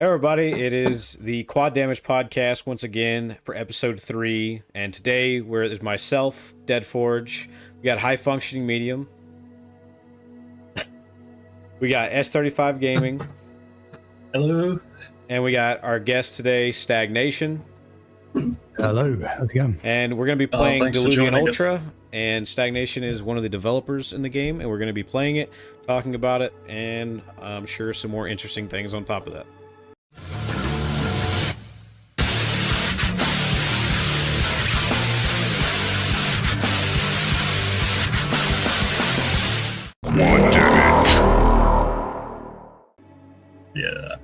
Hey everybody, it is the Quad Damage Podcast once again for episode 3, and today there's myself, Deadforge, we got High Functioning Medium, we got S35 Gaming, Hello. and we got our guest today, Stagnation. Hello, how's it going? And we're going to be playing thanks for Diluvian joining us. Ultra, and Stagnation is one of the developers in the game, and we're going to be playing it, talking about it, and I'm sure some more interesting things on top of that. Yeah.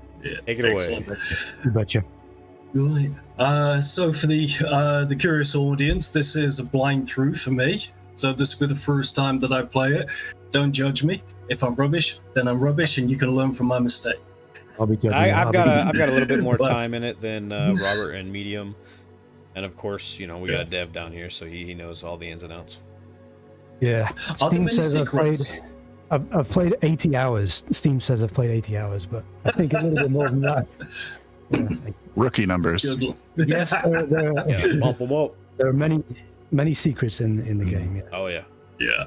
Take it away. Excellent. You betcha. Right. So for the curious audience, this is a blind through for me. So this will be the first time that I play it. Don't judge me. If I'm rubbish, then I'm rubbish, and you can learn from my mistake. I'll be judging. I've got a little bit more But- time in it than Robert and Medium, and of course, you know, we got a dev down here, so he knows all the ins and outs. Yeah. Are there Steam many says secrets? I've played 80 hours. Steam says I've played 80 hours, but I think a little bit more than that. Yeah, Rookie numbers. Good. yes, Yeah, bump them up. there are many secrets in the game. Yeah. Oh yeah. Yeah.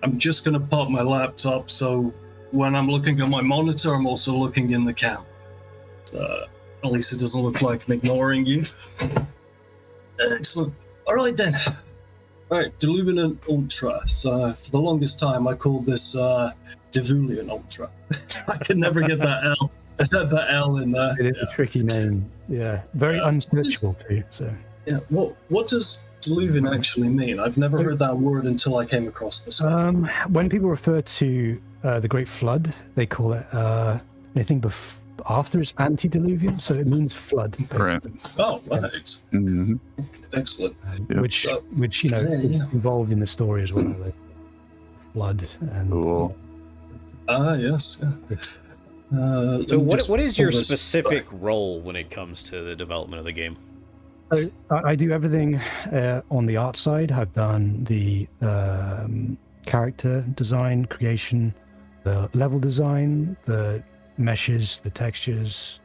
I'm just gonna pop my laptop so when I'm looking at my monitor, I'm also looking in the cam. At least it doesn't look like I'm ignoring you. Excellent. All right then. All right, Diluvian Ultra. So for the longest time, I called this Diluvian Ultra. I could never get that L in there. It is a tricky name. Yeah, very unsearchable too. So Yeah. What does Diluvian actually mean? I've never heard that word until I came across this. when people refer to the Great Flood, they call it I think after it's antediluvian, so it means flood. Right. Oh, right. hmm Excellent. Yep. Which you know is involved in the story as well. The flood and Cool. Yes. Yeah. So just what is your pull this specific back. role when it comes to the development of the game? So I do everything on the art side. I've done the character design, creation, the level design, the meshes, the textures,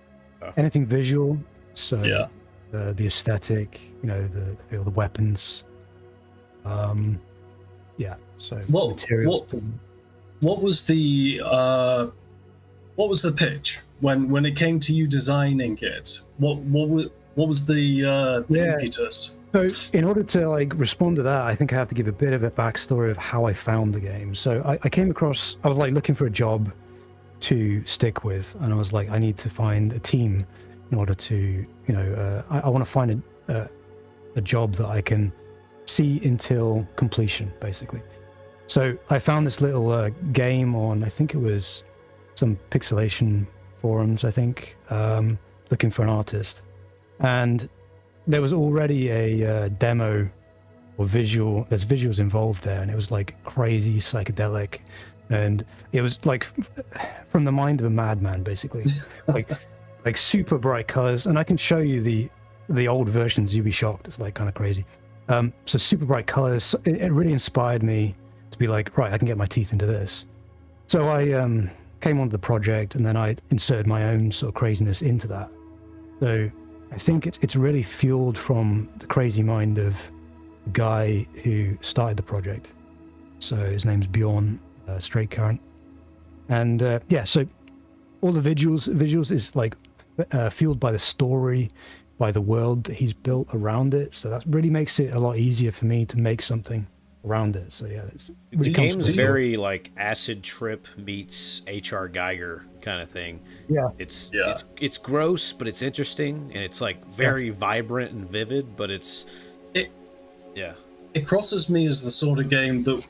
anything visual. So Yeah. the aesthetic, you know, the weapons. Yeah. So What- materials. What was the pitch when it came to you designing it? What was the Yeah. impetus? So in order to like respond to that, I think I have to give a bit of a backstory of how I found the game. So I came across, I was like looking for a job to stick with, and I was like, I need to find a team in order to, you know, I want to find a job that I can see until completion, basically. So I found this little game on, I think it was some pixelation forums, I think, looking for an artist. And there was already a demo or there's visuals involved there, and it was like crazy psychedelic, and it was like from the mind of a madman, basically. like super bright colors, and I can show you the old versions. You'd be shocked. It's like kind of crazy. So super bright colors. It really inspired me to be like, right, I can get my teeth into this. So I came onto the project, and then I inserted my own sort of craziness into that. So I think it's really fueled from the crazy mind of the guy who started the project. So his name's Bjorn Straight Current, and yeah. So all the visuals is like fueled by the story, by the world that he's built around it. So that really makes it a lot easier for me to make something around it. So yeah, it's The game's comfortable. very like Acid Trip meets H.R. Geiger kind of thing. Yeah. It's Yeah. it's gross, but it's interesting, and it's like very vibrant and vivid, but it's It- yeah. It crosses me as the sort of game that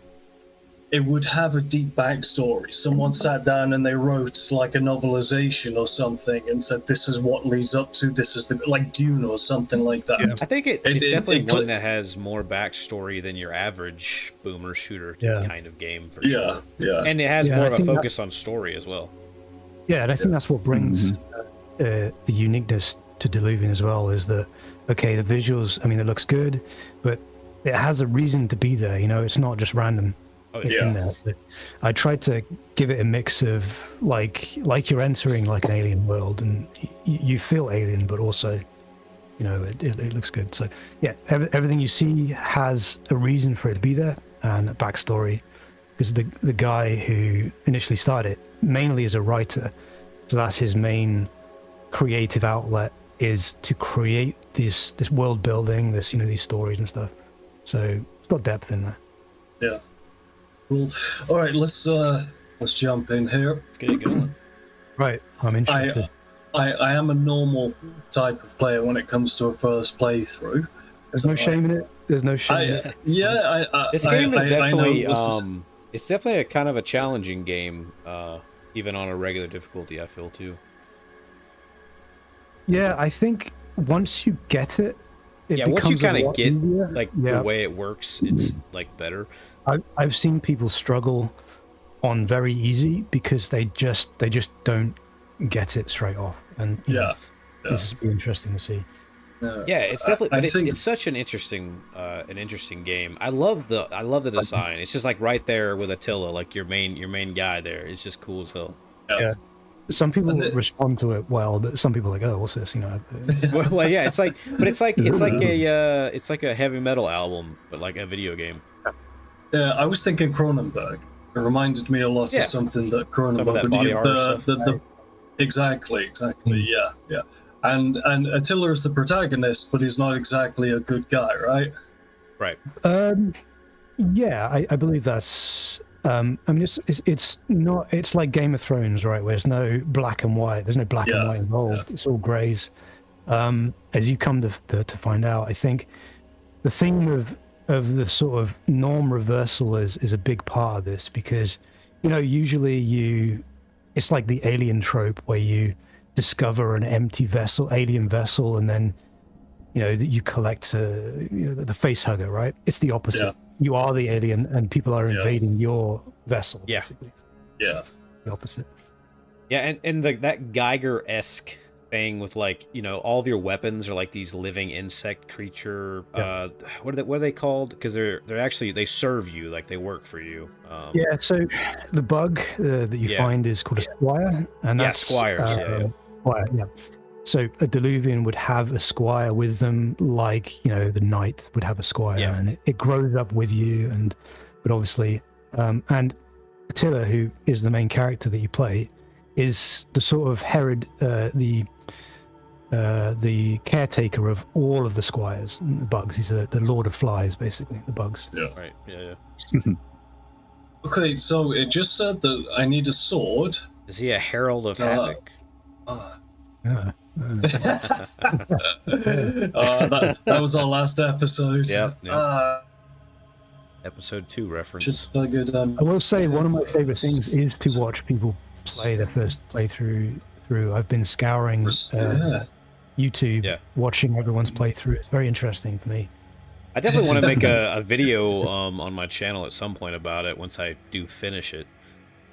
it would have a deep backstory. Someone sat down and they wrote like a novelization or something and said, "This is what leads up to. This is the like Dune or something like that." Yeah. I think it's It- definitely it- one that has more backstory than your average boomer shooter Yeah. kind of game for Yeah, sure. yeah. And it has Yeah, more I of a think that- focus on story as well. Yeah, and I think that's what brings the uniqueness to Diluvian as well, is that, okay, the visuals, I mean, it looks good, but it has a reason to be there, you know, it's not just random. Oh, in there. So I tried to give it a mix of like you're entering like an alien world, and you feel alien, but also, you know, it looks good. So yeah, everything you see has a reason for it to be there and a backstory, because the guy who initially started it mainly as a writer, so that's his main creative outlet, is to create this world building, this, you know, these stories and stuff. So it's got depth in there. Yeah. Cool. All right, let's jump in here. Let's get it going. Right, I'm interested. I am a normal type of player when it comes to a first playthrough. There's no shame in it. There's no shame in it. Yeah, This game is definitely it's it's definitely a kind of a challenging game, even on a regular difficulty, I feel too. Yeah, I think once you get it, once you kind of get easier. like the way it works, it's like better. I've seen people struggle on very easy because they just don't get it straight off, and this would be interesting to see. Yeah, it's definitely, it's such an interesting game. I love the design. It's just like right there with Attila, like your main guy there. It's just cool as hell. Yeah. Some people respond to it well, but some people are like, oh, what's this? You know. Well, yeah, it's like a heavy metal album, but like a video game. Yeah, I was thinking Cronenberg. It reminded me a lot of something that Cronenberg would do. Exactly. Yeah. And Attila is the protagonist, but he's not exactly a good guy, right? Right. Yeah, I believe that's. I mean, it's not. It's like Game of Thrones, right? Where there's no black and white. There's no black and white involved. It's all grays. As you come to find out, I think the theme of the sort of norm reversal is a big part of this, because, you know, usually it's like the alien trope where you discover an empty alien vessel, and then, you know, that you collect the face hugger, right? It's the opposite. Yeah. You are the alien, and people are invading your vessel. Yeah. Basically. Yeah. The opposite. Yeah, and that Geiger-esque thing with, like, you know, all of your weapons are like these living insect creature. What are they called? Because they're actually, they serve you, like they work for you. Yeah. So the bug that you find is called a squire, and that's squires. Squire, yeah. So a Diluvian would have a squire with them, like, you know, the knight would have a squire, and it grows up with you. But obviously, and Attila, who is the main character that you play, is the sort of Herod, the caretaker of all of the squires and the bugs. He's the Lord of Flies, basically, the bugs. Yeah. Right. Yeah. Okay, so it just said that I need a sword. Is he a herald of havoc? That was our last episode. Yep. Episode 2 reference. I will say one of my favorite things is to watch people play their first playthrough. I've been scouring YouTube, watching everyone's playthrough. It's very interesting for me. I definitely want to make a video on my channel at some point about it once I do finish it.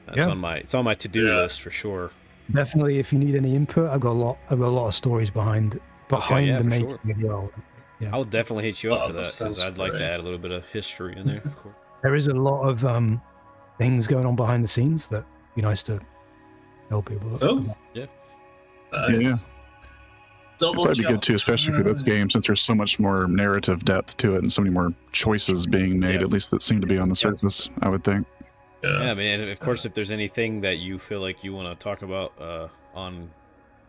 It's on my to-do list for sure. Definitely, if you need any input, I've got a lot of stories behind the making video. Yeah. I'll definitely hit you up for that, because I'd like to add a little bit of history in there, of course. There is a lot of things going on behind the scenes that would be nice to tell people. Yeah. That'd be good too, especially for this game, since there's so much more narrative depth to it and so many more choices being made, at least that seem to be on the surface, I would think. Yeah, I mean, and of course, if there's anything that you feel like you want to talk about on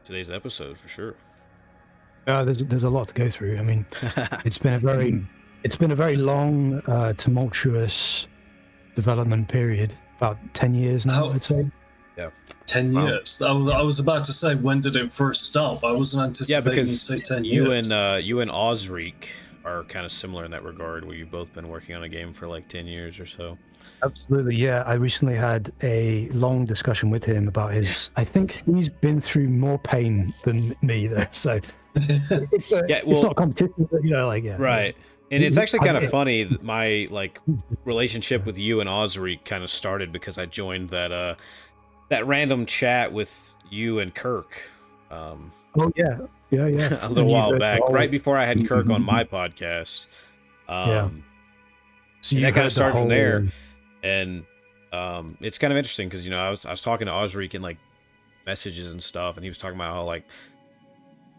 today's episode, for sure. There's a lot to go through. I mean, it's been a very long, tumultuous development period. About 10 years now, I'd say. Yeah. 10 years. I was about to say, when did it first stop? I wasn't anticipating to say 10 years. You and Osric are kind of similar in that regard, where you've both been working on a game for like 10 years or so. Absolutely, yeah. I recently had a long discussion with him about his... I think he's been through more pain than me, though, so... it's not a competition, but, you know, like, yeah. Right. And it's actually kind of funny that my, like, relationship with you and Osric kind of started because I joined that random chat with you and Kirk. Oh, yeah. A little while back, right before I had Kirk on my podcast. So that kind of started from there. And it's kind of interesting because, you know, I was talking to Osric in like messages and stuff, and he was talking about how like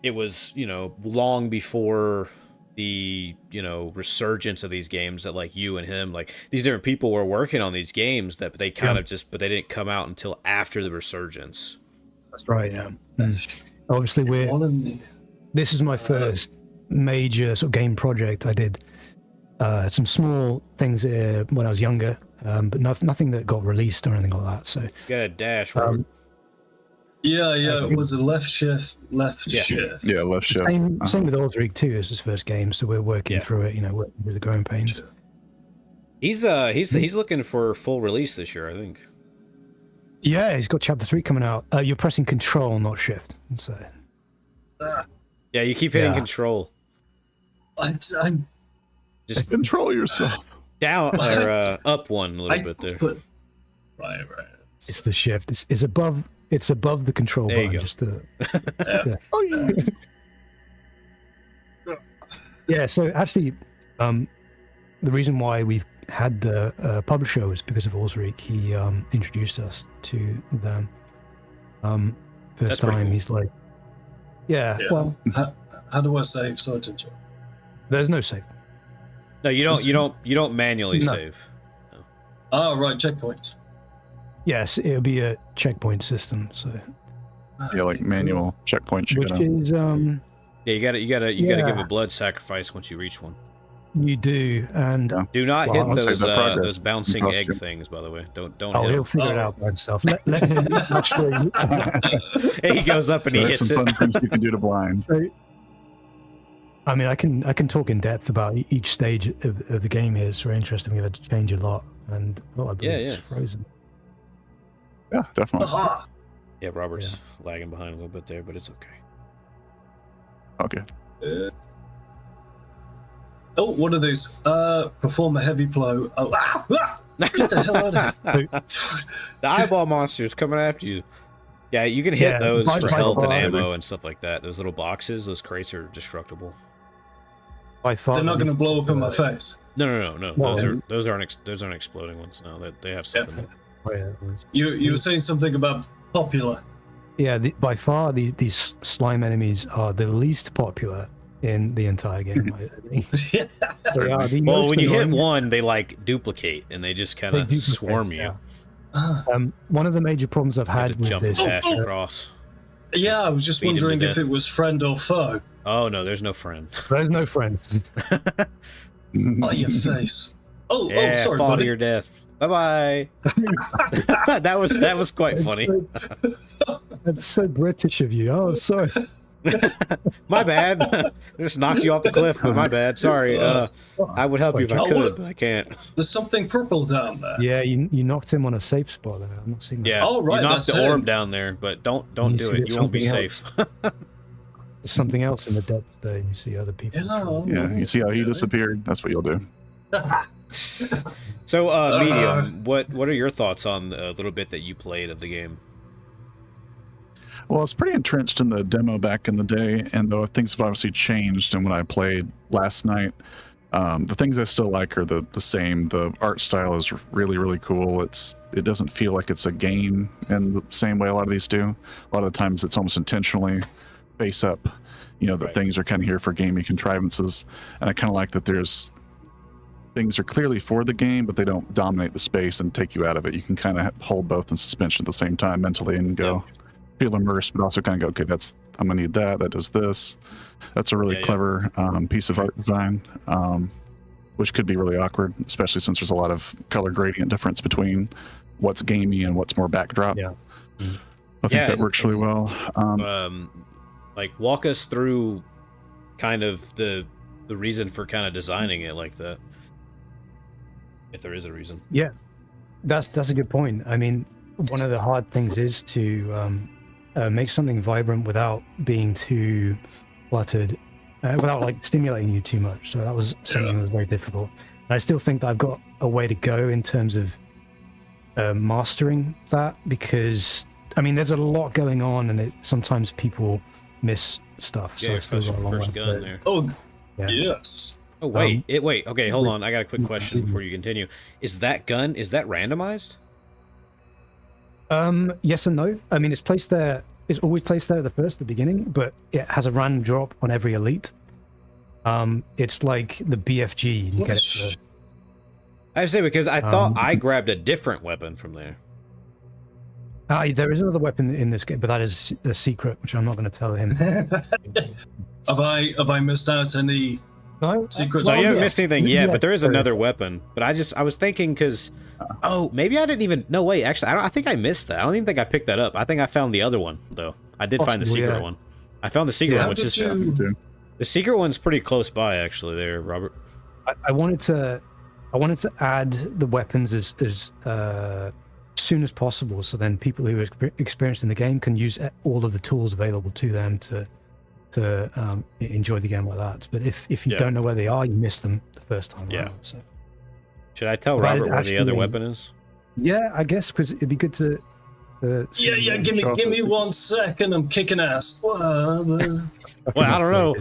it was, you know, long before the, you know, resurgence of these games that like you and him, like these different people were working on these games that they kind of just, but they didn't come out until after the resurgence. That's right. Yeah. Obviously, this is my first major sort of game project. I did some small things when I was younger, but nothing that got released or anything like that. So you got a dash. Robert. Yeah, it was a left shift. Yeah, left shift. Same with Osric too. It's his first game, so we're working through it. You know, working through the growing pains. He's looking for full release this year, I think. Yeah, he's got Chapter 3 coming out. You're pressing Control, not Shift. So. Yeah, you keep hitting Control. I'm just control yourself. Down or up one a little bit there. Right. It's the Shift. It's above. It's above the Control there button. You go. Just to, yeah. Oh yeah. Yeah. So actually, the reason why we've had the publisher was because of Osric. He introduced us to them. First time, cool. He's like, yeah. Well, how do I save? Sorry to interrupt. There's no save. No, you don't manually save. No. Oh, right, checkpoints. Yes, it'll be a checkpoint system. So yeah, like manual checkpoints. Which is yeah, you gotta give a blood sacrifice once you reach one. You do, and do not hit those bouncing egg things. By the way, don't. Oh, hit he'll him. figure it out by himself. Let him show you. He goes up and he hits some it. fun things you can do to blind. So, I mean, I can talk in depth about each stage of the game here. It's very interesting. We had to change a lot, and I believe it's frozen. Yeah, definitely. Aha. Yeah, Robert's lagging behind a little bit there, but it's okay. Okay. Oh, what are these? Perform a heavy blow. Oh, get the hell out of here. The eyeball monster's coming after you. Yeah, you can hit those for health and ammo and stuff like that. Those little boxes, those crates are destructible. By far, they're not going to blow up in my face. No. Those aren't exploding ones. No, they have stuff in them. You were saying something about popular. Yeah, by far these slime enemies are the least popular in the entire game. I think. Well, when you hit one, they like duplicate and they just kind of swarm you. Yeah. One of the major problems I've had with this. Dash across. Yeah, I was just wondering if it was friend or foe. Oh no, there's no friend. There's no friends. Oh, your face. Oh, sorry, fall buddy. to your death. Bye bye. that was quite funny. That's so British of you. Oh, sorry. My bad. I just knocked you off the cliff, but my bad. Sorry. I would help you if I could, but I can't. There's something purple down there. Yeah, you knocked him on a safe spot there. I'm not seeing that. Yeah, oh, right, you knocked the orb down there, but don't do it. You won't be safe. There's something else in the depths there. You see other people. Yeah, you see how he disappeared? That's what you'll do. So, Medium, what are your thoughts on the little bit that you played of the game? Well, it's pretty entrenched in the demo back in the day, and though things have obviously changed, and when I played last night, the things I still like are the same. The art style is really, really cool. It doesn't feel like it's a game in the same way a lot of these do. A lot of the times it's almost intentionally face up, that things are kind of here for gaming contrivances, and I kind of like that things are clearly for the game, but they don't dominate the space and take you out of it. You can kind of hold both in suspension at the same time mentally and go feel immersed, but also kind of go, okay, I'm gonna need that does this. That's a really clever piece of art design, which could be really awkward, especially since there's a lot of color gradient difference between what's gamey and what's more backdrop. I think that works really well. Like, walk us through kind of the reason for kind of designing it like that, if there is a reason. Yeah, that's a good point. I mean, one of the hard things is to make something vibrant without being too cluttered, without like stimulating you too much. So that was something that was very difficult. And I still think that I've got a way to go in terms of mastering that, because I mean, there's a lot going on, and sometimes people miss stuff. Yeah, so your first gun there. Oh, yes. Oh wait, wait. Okay, hold on. I got a quick question before you continue. Is that gun randomized? Yes and no. I mean, it's placed there. It's always placed there at the beginning, but it has a random drop on every elite. It's like the BFG. You can get it for, I say because I thought I grabbed a different weapon from there. there is another weapon in this game, but that is a secret, which I'm not going to tell him. Have I missed out any No, secrets? No, you haven't yeah. missed anything yet, Yeah, but there is so- another weapon. But I was thinking because, oh, maybe I didn't even. No, wait, actually, I think I missed that. I don't even think I picked that up. I think I found the other one though. I did find the Possibly, secret yeah. one. I found the secret one, which is the secret one's pretty close by actually. There, Robert. I wanted to add the weapons as soon as possible, so then people who are experienced in the game can use all of the tools available to them to enjoy the game like that. But if you don't know where they are, you miss them the first time. Yeah. Around, so. Should I tell But Robert where the other actually- weapon is? Yeah, I guess because it'd be good to. See, Yeah. Give me 1 second. I'm kicking ass. Well, I don't know.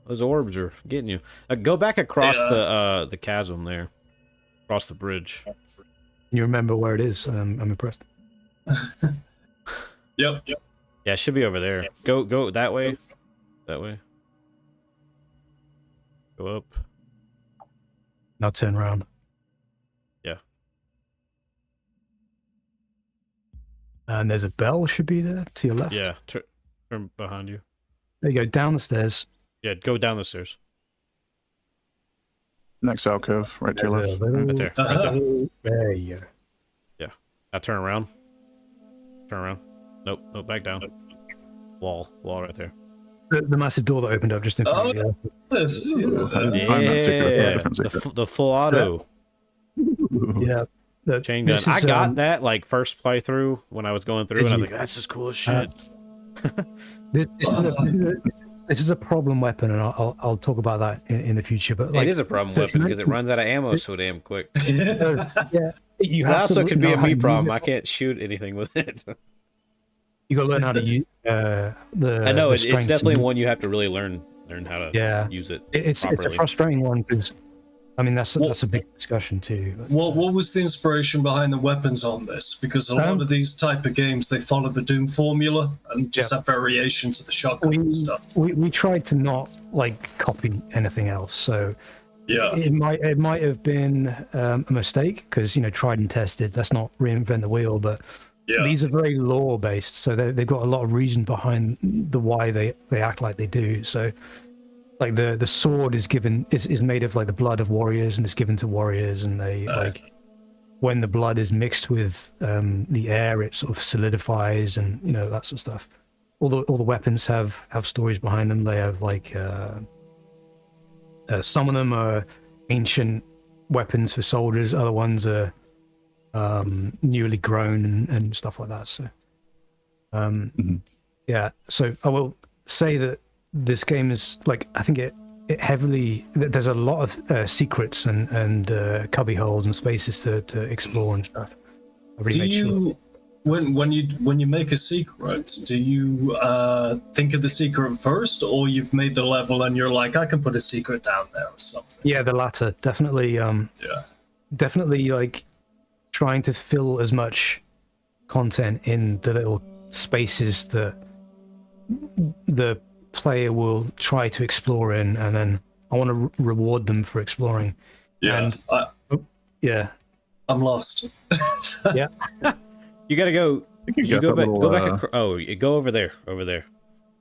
Those orbs are getting you. Go back across the chasm there, across the bridge. You remember where it is? I'm impressed. Yep. Yeah, it should be over there. Go that way. That way. Go up. Now turn around. Yeah. And there's a bell should be there to your left. Yeah. Turn behind you. There you go, down the stairs. Yeah, go down the stairs. Next alcove, right to your There's left. a little- Right there. Right there. There you go. Now turn around. Turn around. Nope. Back down. Wall right there. The massive door that opened up just in front of you. Yes. Find that secret, Yeah. different secret. The full auto Yeah. chain gun. This I is, got that like first playthrough when I was going through, and I was like, "That's as cool as shit." This is a problem weapon, and I'll talk about that in the future. But like, it is a problem so weapon to because it runs out of ammo so damn quick. yeah, you It have also to could be know a how me to problem. use I it. can't shoot anything with it. You got to learn how to use the. I know the it's strengths definitely and- one you have to really learn how to Yeah. use it It's properly. a frustrating one because, I mean, that's a big discussion too. but, What was the inspiration behind the weapons on this? Because a lot of these type of games, they follow the Doom formula and just have variations of the shotgun and stuff. we tried to not like copy anything else, so Yeah. it might have been a mistake because tried and tested. Let's not reinvent the wheel, but Yeah. these are very lore based, so they've got a lot of reason behind the why they act like they do. So like the sword is made of like the blood of warriors and it's given to warriors, and they like when the blood is mixed with the air, it sort of solidifies and that sort of stuff. All the weapons have stories behind them. They have like some of them are ancient weapons for soldiers, other ones are newly grown and stuff like that. So yeah, so I will say that this game is like, I think it heavily, there's a lot of secrets and cubby holes and spaces to explore and stuff. I really Do made sure. you, when you make a secret, do you think of the secret first, or you've made the level and you're like, I can put a secret down there or something? Yeah, the latter, definitely. Definitely like trying to fill as much content in the little spaces that the player will try to explore in, and then I want to reward them for exploring. Yeah. And yeah, I'm lost. yeah. You gotta go. You got go that back. little, Go back. Oh, you go over there. Over there.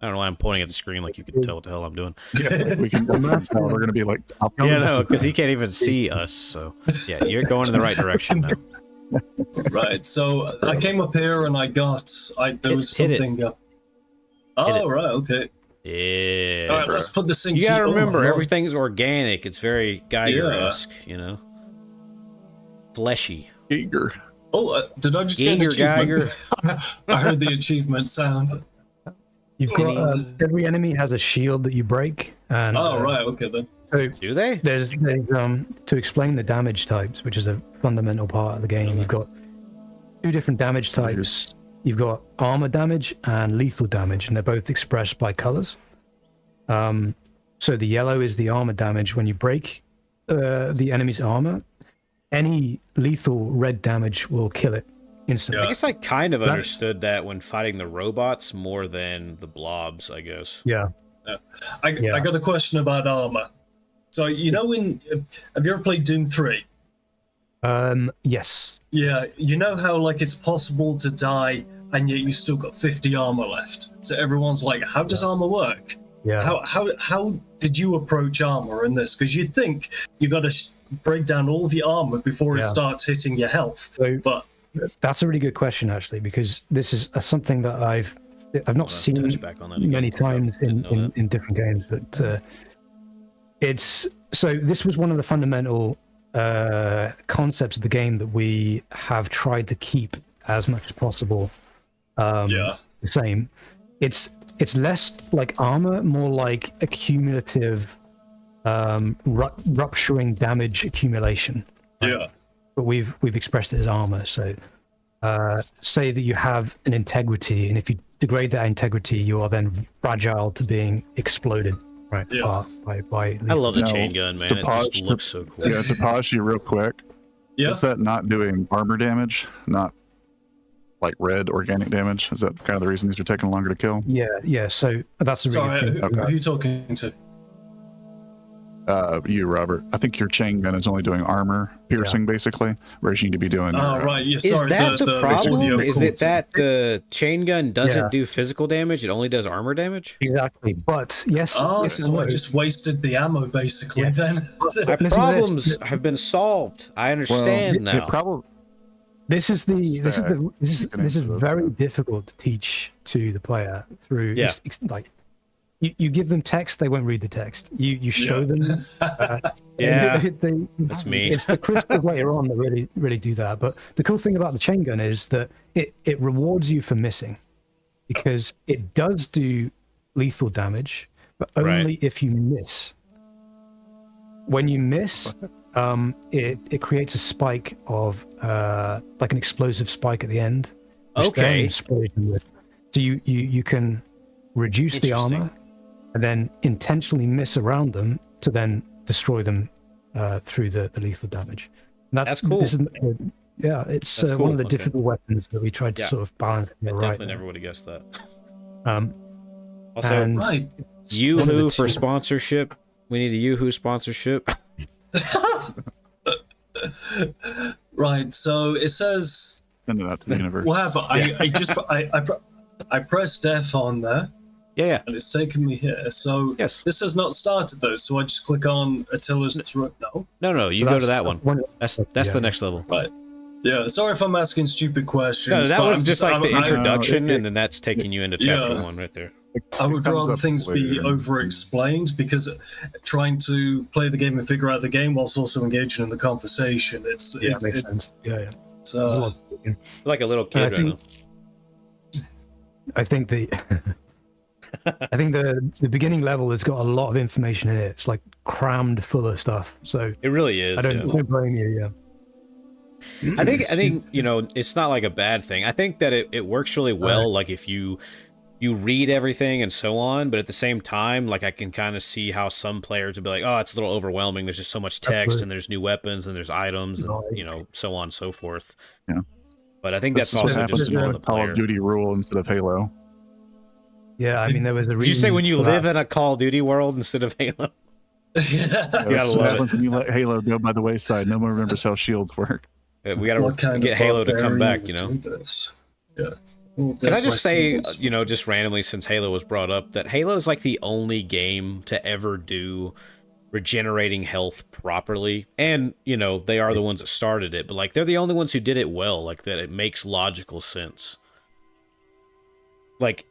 I don't know why I'm pointing at the screen like you can tell what the hell I'm doing. Yeah, we can. That's how we're gonna be like. Yeah, no, because he can't even see us. So yeah, you're going in the right direction now. Right. So I came up here and there was Hit it. something up. Oh, right. Okay. Yeah. All right. Let's put this thing. You gotta oh my remember, God. everything's organic. It's very Geiger-esque, fleshy. Eager. Oh, did I just get an Geiger, achievement? I heard the achievement sound. You've got every enemy has a shield that you break, and Oh, right. Okay then. so Do they? there's to explain the damage types, which is a fundamental part of the game. You've got two different damage types. You've got armor damage and lethal damage, and they're both expressed by colors. So the yellow is the armor damage. When you break the enemy's armor, any lethal red damage will kill it instantly. I guess I kind of understood that when fighting the robots more than the blobs, I guess. Yeah. I got a question about armor. So, have you ever played Doom 3? Yes. Yeah, you know how, like, it's possible to die and yet you still got 50 armor left. So everyone's like, how does armor work? Yeah. How did you approach armor in this? Because you'd think you got to break down all the armor before it starts hitting your health. So, but that's a really good question, actually, because this is something that I've not seen many times in different games, but it's so this was one of the fundamental concepts of the game that we have tried to keep as much as possible the same. It's less like armor, more like accumulative rupturing damage accumulation. Yeah. But we've expressed it as armor. So say that you have an integrity, and if you degrade that integrity, you are then fragile to being exploded. Right. Yeah. By I love the chain gun, man. It just looks so cool. Yeah, to pause you real quick. Yeah. Is that not doing armor damage, not like red organic damage? Is that kind of the reason these are taking longer to kill? Yeah. So that's a really Sorry, good thing. who are you talking to? You, Robert. I think your chain gun is only doing armor piercing, basically, whereas you need to be doing. Oh, right. Yeah, Is sorry, that the problem? Is it that the chain gun doesn't Yeah. do physical damage? It only does armor damage? Exactly. But yes. Oh, yes, so I just wasted the ammo, basically, then. My Listen to problems this. have been solved. I understand now. This is Stat. very difficult to teach to the player through. Yeah. Like you give them text, they won't read the text. You show them. Yeah, they, that's me. It's the crystals later on that really do that. But the cool thing about the chain gun is that it rewards you for missing, because it does do lethal damage, but only if you miss. When you miss, it creates a spike of like an explosive spike at the end. which then sprays them with. So you can reduce the armor and then intentionally miss around them to then destroy them through the lethal damage. And that's cool. It's cool. One of the difficult weapons that we tried to sort of balance. Definitely never would have guessed that. Also, Yoo-hoo for sponsorship. We need a Yoo-hoo sponsorship. Right, so it says. Send it out to the universe. What happened? I pressed F on there. Yeah. And it's taken me here. So this has not started though. So I just click on Attila's throat. No. You go to that one. That's the next level. Right. Yeah. Sorry if I'm asking stupid questions. No, that one's just like the introduction, and then that's taking you into chapter 1 right there. I would rather things be over-explained, because trying to play the game and figure out the game whilst also engaging in the conversation, it makes sense. Yeah. So, like a little kid right now. I think the beginning level has got a lot of information in it. It's like crammed full of stuff. So it really is. I don't blame you. Yeah. I think it's not like a bad thing. I think that it works really well. Like if you read everything and so on, but at the same time, like I can kind of see how some players would be like, oh, it's a little overwhelming. There's just so much text, and there's new weapons, and there's items, and so on and so forth. Yeah. But I think that's also just more the Call of Duty rule instead of Halo. Yeah, I mean, there was a reason. Did you say when you live in a Call of Duty world instead of Halo? That's what happens when you let Halo go by the wayside. No one remembers how shields work. Yeah, we gotta get Halo to come back, Yeah. Can I just say, just randomly, since Halo was brought up, that Halo is like the only game to ever do regenerating health properly. And, they are the ones that started it, but like they're the only ones who did it well, like that it makes logical sense. Like,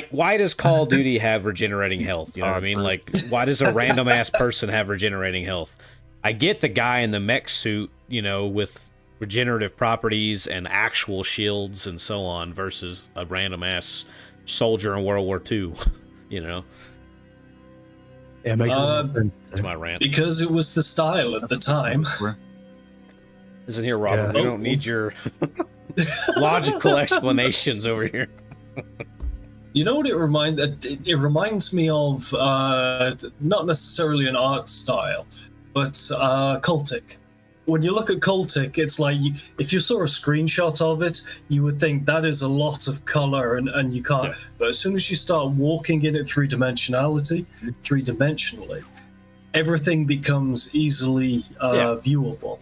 why does Call of Duty have regenerating health? You know what I mean? Like, why does a random ass person have regenerating health? I get the guy in the mech suit, with regenerative properties and actual shields and so on, versus a random ass soldier in World War II. Yeah, it makes sense. That's my rant. Because it was the style at the time. Listen here, Robert. We don't need your logical explanations over here. You know what it reminds me of? Not necessarily an art style, but cultic. When you look at cultic, it's like if you saw a screenshot of it, you would think that is a lot of color, and you can't. Yeah. But as soon as you start walking in it three-dimensionally, everything becomes easily viewable.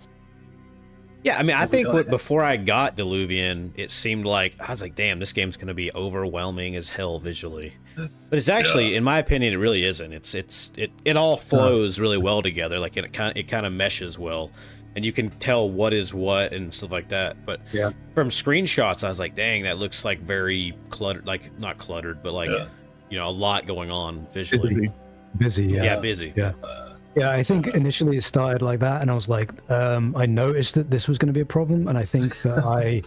Yeah, I mean, I think before I got Diluvian, it seemed like I was like, "Damn, this game's gonna be overwhelming as hell visually." But it's actually, in my opinion, it really isn't. It all flows really well together. Like it kind of meshes well, and you can tell what is what and stuff like that. But from screenshots, I was like, "Dang, that looks like very cluttered. Like not cluttered, but like a lot going on visually." Busy. Yeah, busy. Yeah. Yeah, I think initially it started like that, and I was like, I noticed that this was going to be a problem, and I think that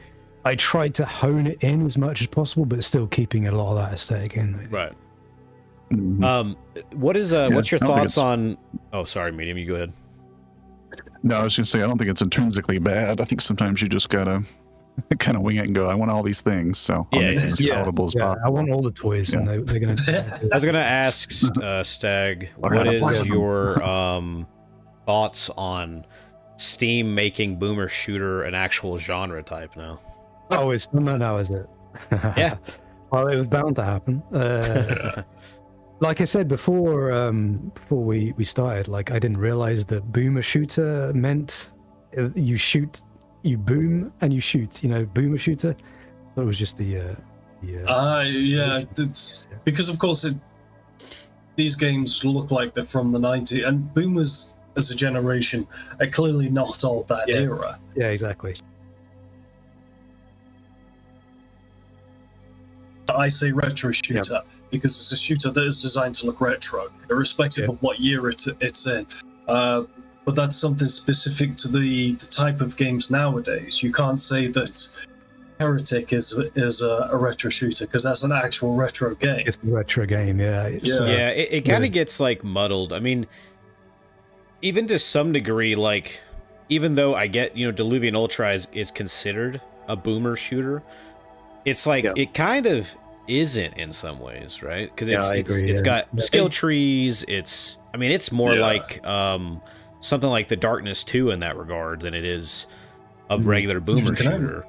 I tried to hone it in as much as possible, but still keeping a lot of that aesthetic in. Right. Mhm. What's your thoughts on? Oh, sorry, Medium. You go ahead. No, I was just saying, I don't think it's intrinsically bad. I think sometimes you just gotta kind of wing it and go, I want all these things, so I'll make them as palatable as possible. I want all the toys, and they're going to... I was going to ask, Stag, what is your thoughts on Steam making Boomer Shooter an actual genre type now? Oh, it's not now, is it? Yeah. Well, it was bound to happen. Like I said before we started, like I didn't realize that Boomer Shooter meant you shoot, you boom and you shoot. You know, Boomer Shooter. I thought it was just it's because of course these games look like they're from the 90s, and boomers as a generation are clearly not of that era. Yeah, exactly. I say retro shooter because it's a shooter that is designed to look retro, irrespective of what year it's in. But that's something specific to the type of games nowadays. You can't say that Heretic is a retro shooter because that's an actual retro game. It's a retro game, It kind of gets like muddled. I mean, even to some degree, like even though I get Diluvian Ultra is considered a boomer shooter, it's like it kind of isn't in some ways, right? Because it's got skill trees. It's more like something like the Darkness 2 in that regard than it is a regular boomer shooter.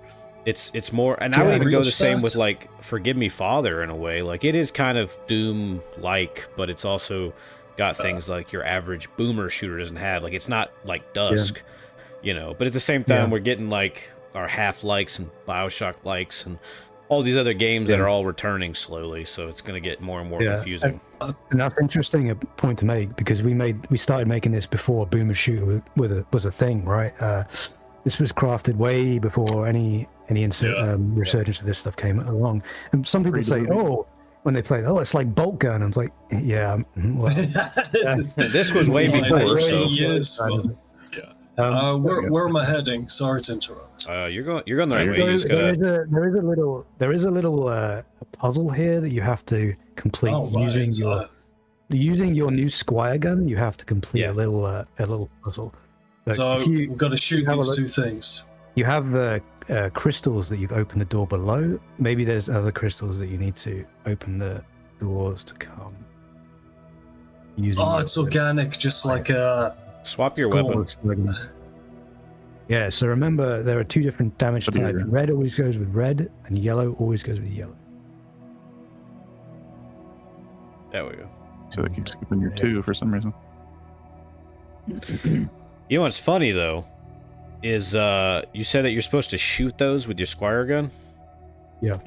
It's more, and I would even go the same with like Forgive Me Father in a way. Like it is kind of Doom like, but it's also got things like your average boomer shooter doesn't have. Like it's not like Dusk, but at the same time we're getting like our Half-likes and Bioshock likes and all these other games that are all returning slowly, so it's going to get more and more confusing. And that's interesting a point to make, because we started making this before Boomer Shooter was a thing, right? This was crafted way before any resurgence of this stuff came along. And some people say, when they play, it's like Bolt Gun. I'm like, this was way before. Where am I heading? Sorry to interrupt. You're going the right way. There is a little puzzle here that you have to complete using your new Squire gun. You have to complete a little puzzle. So we've got to shoot these two things. You have crystals that you've opened the door below. Maybe there's other crystals that you need to open the doors to come. It's organic, just like a... Swap your weapon. Yeah, so remember, there are two different damage types. Red always goes with red, and yellow always goes with yellow. There we go. So that keeps skipping your 2 for some reason. You know what's funny, though, is you said that you're supposed to shoot those with your Squire gun? Yeah.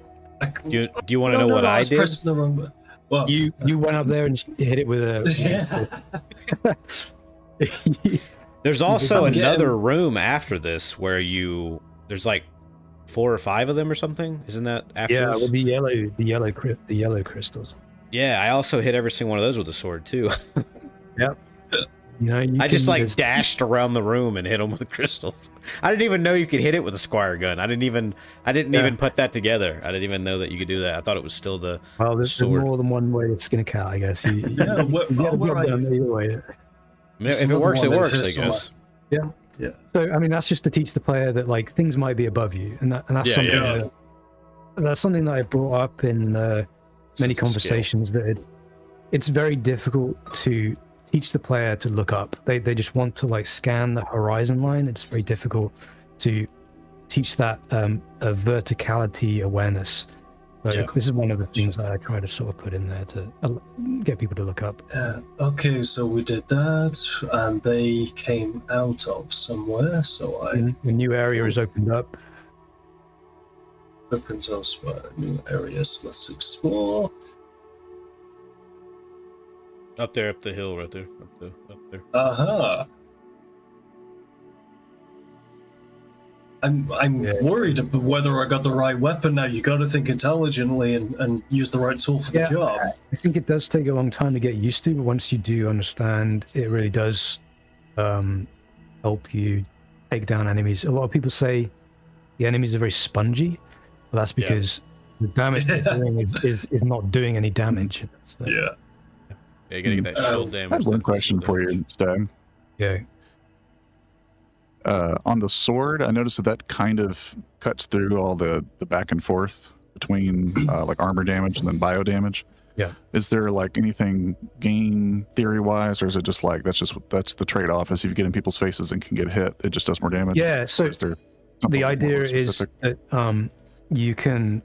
Do you want to know what I did? The wrong... Well, you went up there and hit it with a... There's also another room after this where there's like 4 or 5 of them or something. Isn't that after this? With the yellow crystals. Yeah, I also hit every single one of those with a sword too. Yep. I just dashed around the room and hit them with the crystals. I didn't even know you could hit it with a Squire gun. I didn't even put that together. I didn't even know that you could do that. I thought it was still the there's more than one way to skin a cat, I guess. You get either way. If it works, it works, I guess. Yeah. So that's just to teach the player that like things might be above you, and that's something. That's something that I brought up in many sense of scale. conversations that it's very difficult to teach the player to look up. They just want to like scan the horizon line. It's very difficult to teach that a verticality awareness. So Yeah. this is one of the things that I try to sort of put in there to get people to look up. Okay, so we did that, and they came out of somewhere, so I The new area is opened up. opens us new areas. Let's explore. Up there, up the hill, right there. Up there. Aha. I'm worried about whether I got the right weapon now. You got to think intelligently and use the right tool for the job. I think it does take a long time to get used to, but once you do understand, it really does help you take down enemies. A lot of people say the enemies are very spongy, but that's because the damage they're doing is not doing any damage. So, Yeah. Yeah, you gotta get that shield damage. I have one that question physical for you, damage. Stag. yeah. On the sword, I noticed that kind of cuts through all the back and forth between like armor damage and then bio damage. Yeah. Is there like anything game theory wise, or is it just like that's the trade off? Is if you get in people's faces and can get hit, it just does more damage? Yeah. So Or is there something the more idea is specific? that you can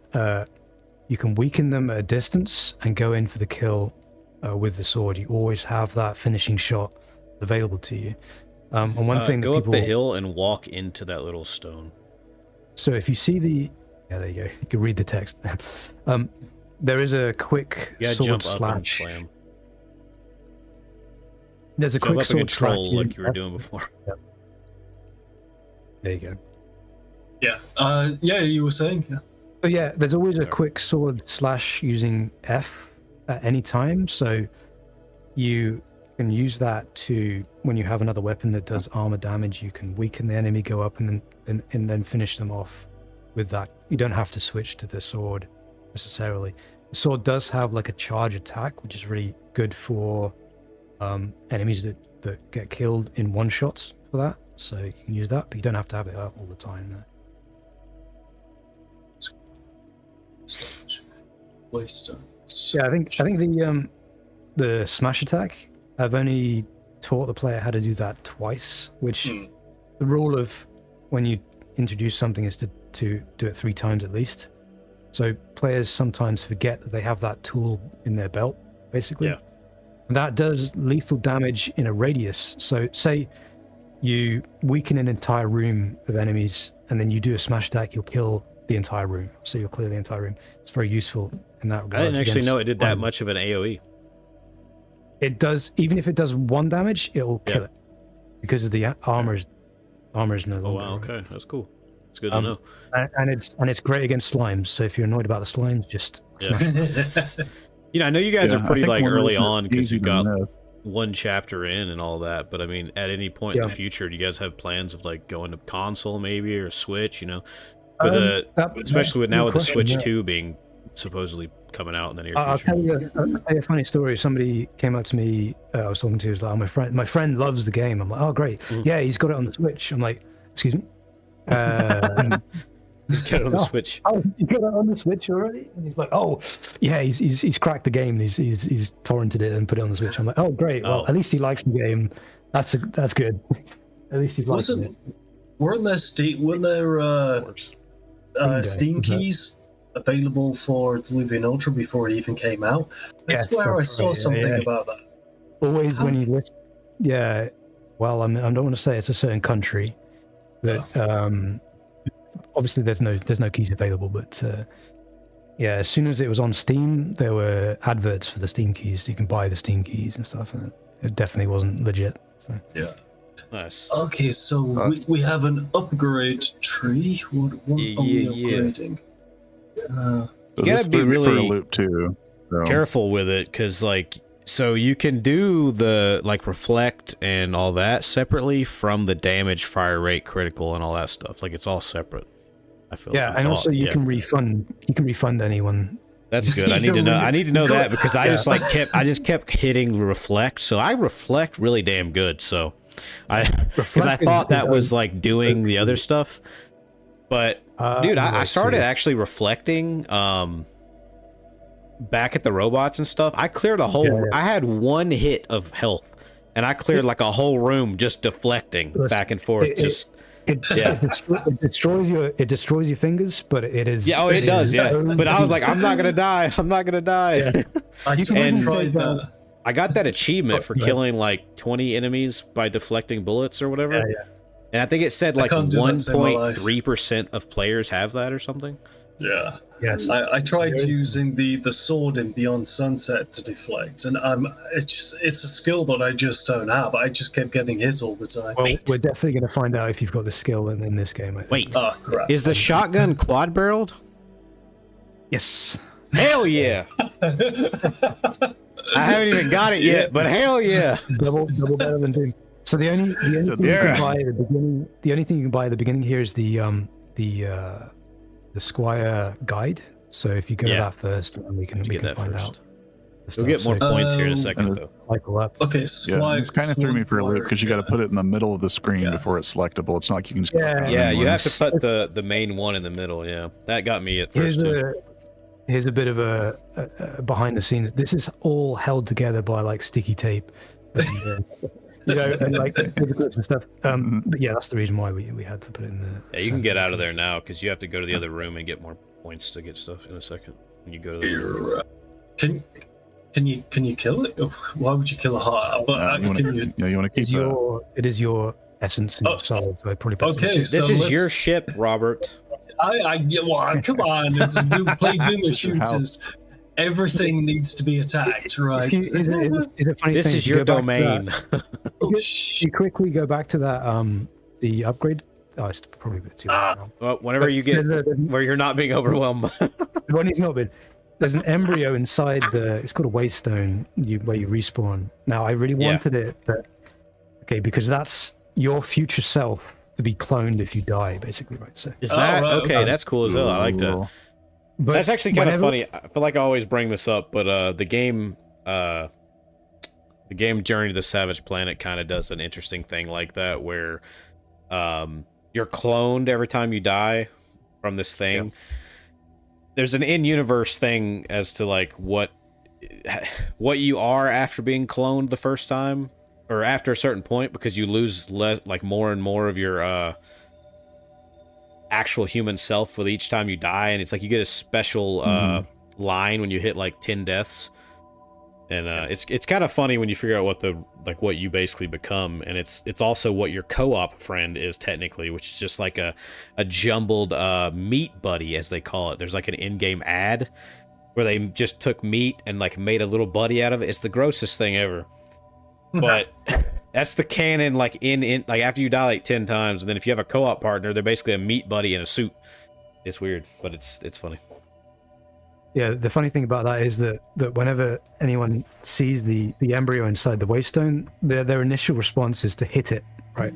weaken them at a distance and go in for the kill with the sword. You always have that finishing shot available to you. And one thing go that up people, the hill and walk into that little stone. so if you see there you go, you can read the text. There is a quick You gotta sword jump up and slash. slam. There's a Jump quick up and sword slash. control like you were doing before. There you go. Yeah. Yeah, you were saying? Yeah. But yeah, there's always a Sorry. quick sword slash using F at any time, so you can use that to, when you have another weapon that does armor damage, you can weaken the enemy, go up, and then finish them off with that. You don't have to switch to the sword necessarily. The sword does have like a charge attack, which is really good for enemies that get killed in one shots for that. So you can use that, but you don't have to have it up all the time. There. Waystones. Yeah, I think the smash attack, I've only taught the player how to do that twice, which the rule of when you introduce something is to do it 3 times at least. So players sometimes forget that they have that tool in their belt, basically. Yeah. And that does lethal damage in a radius. So say you weaken an entire room of enemies and then you do a smash attack, you'll kill the entire room. So you'll clear the entire room. It's very useful in that regard. I didn't actually know it did that against- much of an AoE. It does, even if it does 1 damage, it'll kill it because of the armor is no Oh longer. wow, okay, that's cool. It's good to know. And it's great against slimes. So if you're annoyed about the slimes, just Yeah. You know, I know you guys Yeah, are I pretty think like one early reason on it's because you easy got than this- one chapter in and all that, but I mean, at any point in Yeah. the future, do you guys have plans of like going to console maybe or Switch? You know, with especially with now with the Switch 2 being supposedly coming out in the near future. I'll tell you a funny story. Somebody came up to me. I was talking to. Was like, oh, my friend loves the game. I'm like, oh, great. Yeah, he's got it on the Switch. I'm like, excuse me. Just get it on the Switch. Oh, you got it on the Switch already? And he's like, oh, yeah, he's cracked the game. He's torrented it and put it on the Switch. I'm like, oh, great. Well, Oh. at least he likes the game. That's good. At least he's liking it. Weren't there Works. Steam keys available for Diluvian Ultra before it even came out? I Yeah, swear I saw yeah, something yeah. about that. Always when you list, yeah. Well, I don't want to say it's a certain country, but obviously there's no keys available. But yeah, as soon as it was on Steam, there were adverts for the Steam keys. You can buy the Steam keys and stuff, and it definitely wasn't legit. So. Yeah. Nice. Okay, so we have an upgrade tree. What are we Yeah. upgrading? So You this gotta be threw me for a really loop too. So. Careful with it, because like, so you can do the like reflect and all that separately from the damage, fire rate, critical, and all that stuff. Like it's all separate. I feel. Yeah, and also you can refund. You can refund anyone. That's good. I need to know. I need to know that because I Yeah. just like kept hitting reflect. So I reflect really damn good. So because I Reflect thought is- that was like doing the other stuff, but dude, I let's started see. actually reflecting back at the robots and stuff, I cleared a whole. Yeah. I had 1 hit of health, and I cleared like a whole room just deflecting back and forth. It destroys your fingers, but it is. Yeah, oh, it does. Yeah, so but I was like, I'm not gonna die. I'm not gonna die. Yeah. I tried that. I got that achievement for killing like 20 enemies by deflecting bullets or whatever. Yeah. And I think it said like can't do that in my life. 1.3% of players have that or something. Yeah. Yes. I tried using the sword in Beyond Sunset to deflect, and it's a skill that I just don't have. I just kept getting hit all the time. Well, we're definitely going to find out if you've got the skill in this game. I think. Wait, Oh, crap. is the shotgun quad barreled? Yes. Hell yeah! I haven't even got it yet, but hell yeah! Double better than two. So the only thing you can buy at the beginning, here is the Squire guide. So if you go to that first, then we can get that find first. out. We'll get more points here in a second, though. Cycle up. Okay, Yeah, it's kind of threw me for a loop because you got to put it in the middle of the screen before it's selectable. It's not like you can just click on Yeah, it you have once. to put the main one in the middle. Yeah, that got me at first too. Here's a bit of a behind the scenes. This is all held together by like sticky tape, and, and like clips and stuff. But yeah, that's the reason why we had to put it in the. Yeah, you can get out of there now because you have to go to the other room and get more points to get stuff in a second. When you go to the room. Can you kill it? Why would you kill a heart? But you want to keep that. It is your essence and your soul, so I probably put Okay, This is your ship, Robert. Come on, it's play boomer shooters. Everything needs to be attacked, right? This is your domain. If you quickly go back to that, the upgrade. Oh, it's probably a bit too late now. Well, whenever you get where you're not being overwhelmed. When he's not been. There's an embryo inside it's called a waystone where you respawn. Now, I really wanted it because that's your future self to be cloned if you die, basically, right? So is that okay? That's cool as hell. I like that. But that's actually kind of funny. I feel like I always bring this up, but the game Journey to the Savage Planet kind of does an interesting thing like that, where you're cloned every time you die from this thing. Yeah. There's an in-universe thing as to like what you are after being cloned the first time, or after a certain point, because you lose more and more of your actual human self with each time you die, and it's like you get a special line when you hit like 10 deaths, and it's kind of funny when you figure out what you basically become, and it's also what your co-op friend is technically, which is just like a jumbled meat buddy, as they call it. There's like an in-game ad where they just took meat and like made a little buddy out of it. It's the grossest thing ever, but that's the canon. Like in like after you die like 10 times, and then if you have a co-op partner, they're basically a meat buddy in a suit. It's weird, but it's funny. Yeah, the funny thing about that is that whenever anyone sees the embryo inside the waystone, their initial response is to hit it, right,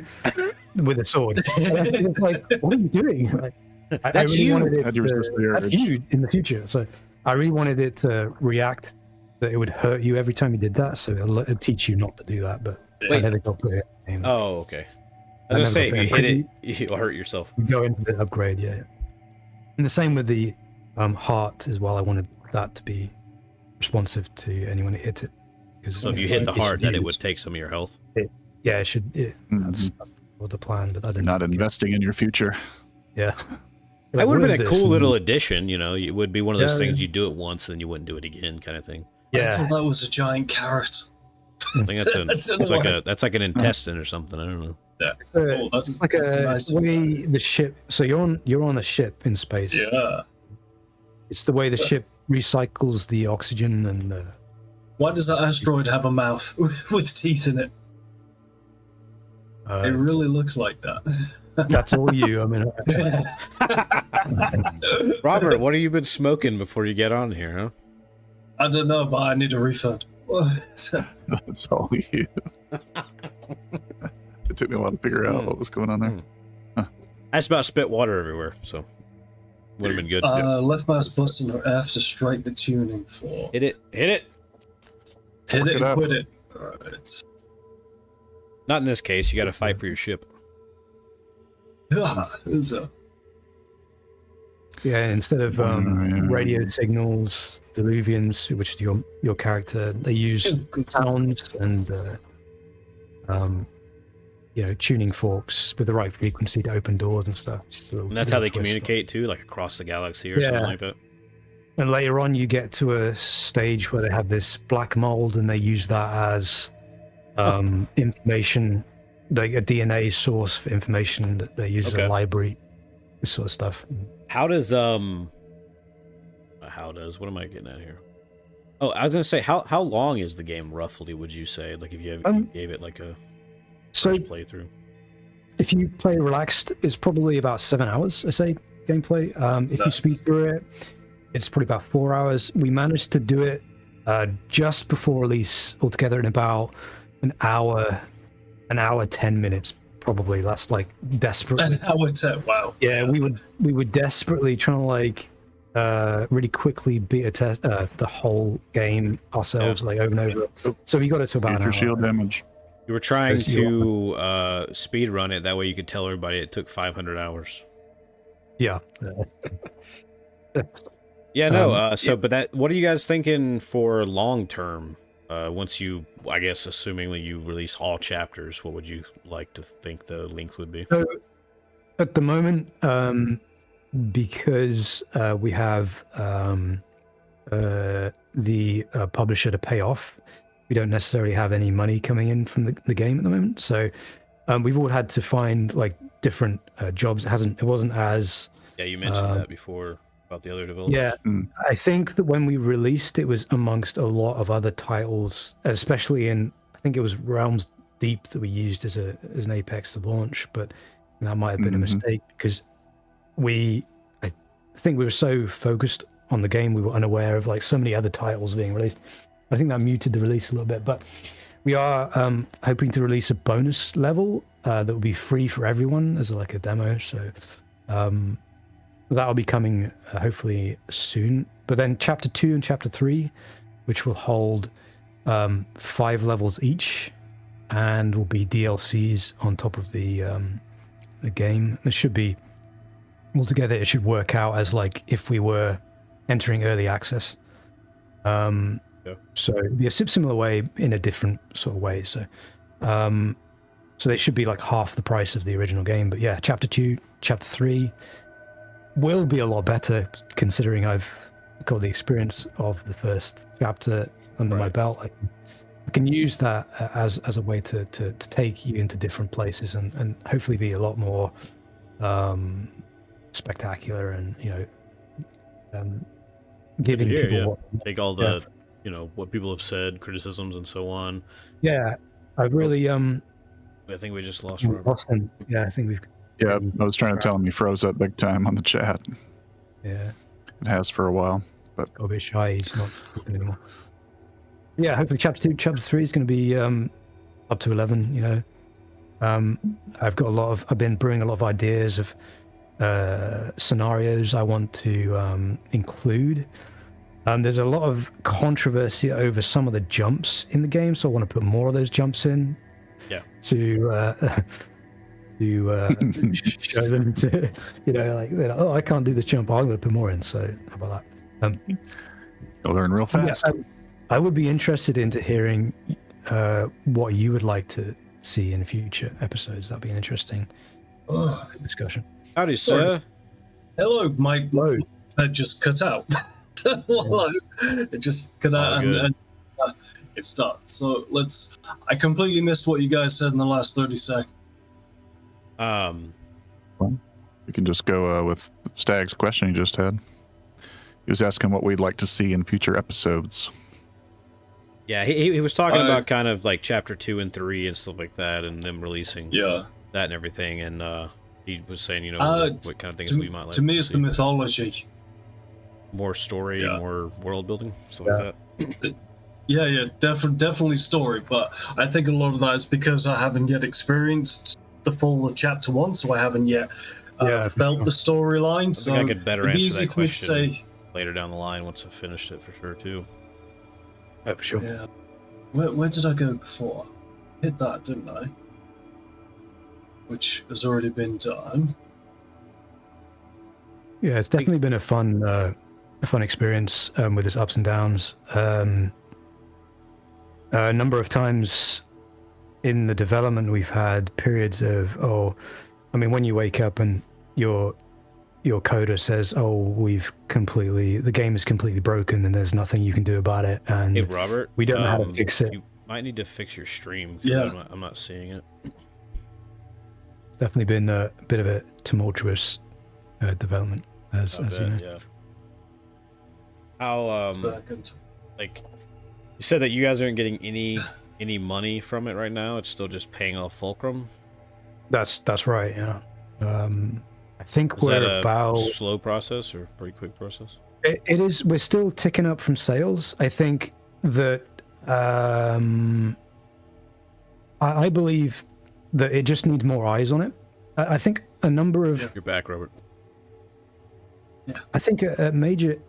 with a sword. It's like, what are you doing? Like, that's I really you. wanted it that's you in the future. So I really wanted it to react that it would hurt you every time you did that. So it'll teach you not to do that. But I never got put it in. Oh, okay. I was gonna say, if you hit it, you'll hurt yourself. You go into the upgrade, yeah. And the same with the heart as well. I wanted that to be responsive to anyone who hits it. So if you hit the heart, then it would take some of your health. It should. That's the plan, but I didn't. Not investing in your future. Yeah. That would have been a cool little addition, you know. It would be one of those things you do it once and you wouldn't do it again, kind of thing. Yeah. I thought that was a giant carrot. I think that's like an intestine or something. I don't know. Yeah. It's like the ship. So you're on a ship in space. Yeah. It's the way the ship recycles the oxygen and. Why does that asteroid have a mouth with teeth in it? It really looks like that. That's all you. I mean, Robert, what have you been smoking before you get on here, huh? I don't know, but I need a refund. That's all you. It took me a while to figure out what was going on there. Huh. I just about spit water everywhere, so would have been good. Left mouse button or F to strike the tuning floor. Hit it. Hit it and quit it. Alright. Not in this case. You got to fight for your ship. So. So yeah, instead of radio signals, Diluvians, which is your character, they use sound and tuning forks with the right frequency to open doors and stuff. And that's how they communicate too, like across the galaxy or something like that. And later on, you get to a stage where they have this black mold, and they use that as information, like a DNA source for information that they use as a library, this sort of stuff. What am I getting at here? Oh, I was gonna say, how long is the game roughly? Would you say, like, if you gave it like a first playthrough? If you play relaxed, it's probably about 7 hours, I say, gameplay. If you speed through it, it's probably about 4 hours. We managed to do it just before release altogether in about an hour 10 minutes, probably. That's like desperately. An hour 10, wow. Yeah, we were desperately trying to like really quickly beat the whole game ourselves, like over and over. So we got it to about an hour. Shield damage. You were trying to speed run it, that way you could tell everybody it took 500 hours. Yeah. Yeah, no. But what are you guys thinking for long term? Once you, I guess, assumingly you release all chapters, what would you like to think the length would be? So, at the moment, because we have the publisher to pay off, we don't necessarily have any money coming in from the game at the moment. So we've all had to find like different jobs. It wasn't as you mentioned that before about the other developers. Yeah, I think that when we released, it was amongst a lot of other titles, especially I think it was Realms Deep that we used as an Apex to launch, but that might have been a mistake because I think we were so focused on the game, we were unaware of like so many other titles being released. I think that muted the release a little bit, but we are hoping to release a bonus level that will be free for everyone as like a demo. So that'll be coming hopefully soon. But then Chapter 2 and Chapter 3, which will hold 5 levels each, and will be DLCs on top of the game. It should be altogether. It should work out as like if we were entering early access. So it'd be a similar way in a different sort of way. So they should be like half the price of the original game. But yeah, Chapter 2, Chapter 3 will be a lot better considering I've got the experience of the first chapter under my belt. I can use that as a way to take you into different places and hopefully be a lot more spectacular and giving people take all the what people have said, criticisms and so on. Yeah, I really I think we just lost Robert. Lost him. Yeah, I think we've. Yeah, I was trying to tell him he froze up big time on the chat. Yeah, it has for a while, but got a bit shy. He's not talking anymore. Yeah, hopefully Chapter 2, Chapter 3 is going to be up to 11. I've been brewing a lot of ideas of scenarios I want to include. There's a lot of controversy over some of the jumps in the game, so I want to put more of those jumps in. Yeah. To show them to, like, oh, I can't do this jump. I'm going to put more in. So how about that? You'll learn real fast. Yeah, I would be interested into hearing what you would like to see in future episodes. That'd be an interesting discussion. Howdy, sir. Hello, Mike. Hello. That just cut out. Hello. It just cut out and it started. So I completely missed what you guys said in the last 30 seconds. Well, you can just go with Stag's question he just had. He was asking what we'd like to see in future episodes. Yeah, he was talking about kind of like Chapter 2 and 3 and stuff like that, and them releasing that and everything. And he was saying, what kind of things we might like. To me, it's the mythology. More story, more world building, stuff like that. Yeah, definitely story. But I think a lot of that is because I haven't yet experienced the full Chapter 1, so I haven't yet felt the storyline. So I could better answer that question say, later down the line once I've finished it for sure too. Oh, for sure. Yeah. Where did I go before? Hit that, didn't I? Which has already been done. Yeah, it's definitely been a fun experience with its ups and downs. A number of times in the development, we've had periods of, when you wake up and your coder says, the game is completely broken and there's nothing you can do about it, and Hey, Robert, we don't know how to fix it. You might need to fix your stream. Yeah. I'm not seeing it. It's definitely been a bit of a tumultuous development, as you know. Yeah. How Second. like you said that you guys aren't getting any money from it right now. It's still just paying off Fulcrum. That's right. Yeah. I think Is we're that a about slow process or pretty quick process? It is. We're still ticking up from sales. I think that I believe that it just needs more eyes on it. I think a number of. You're back, Robert. Yeah. I think a major.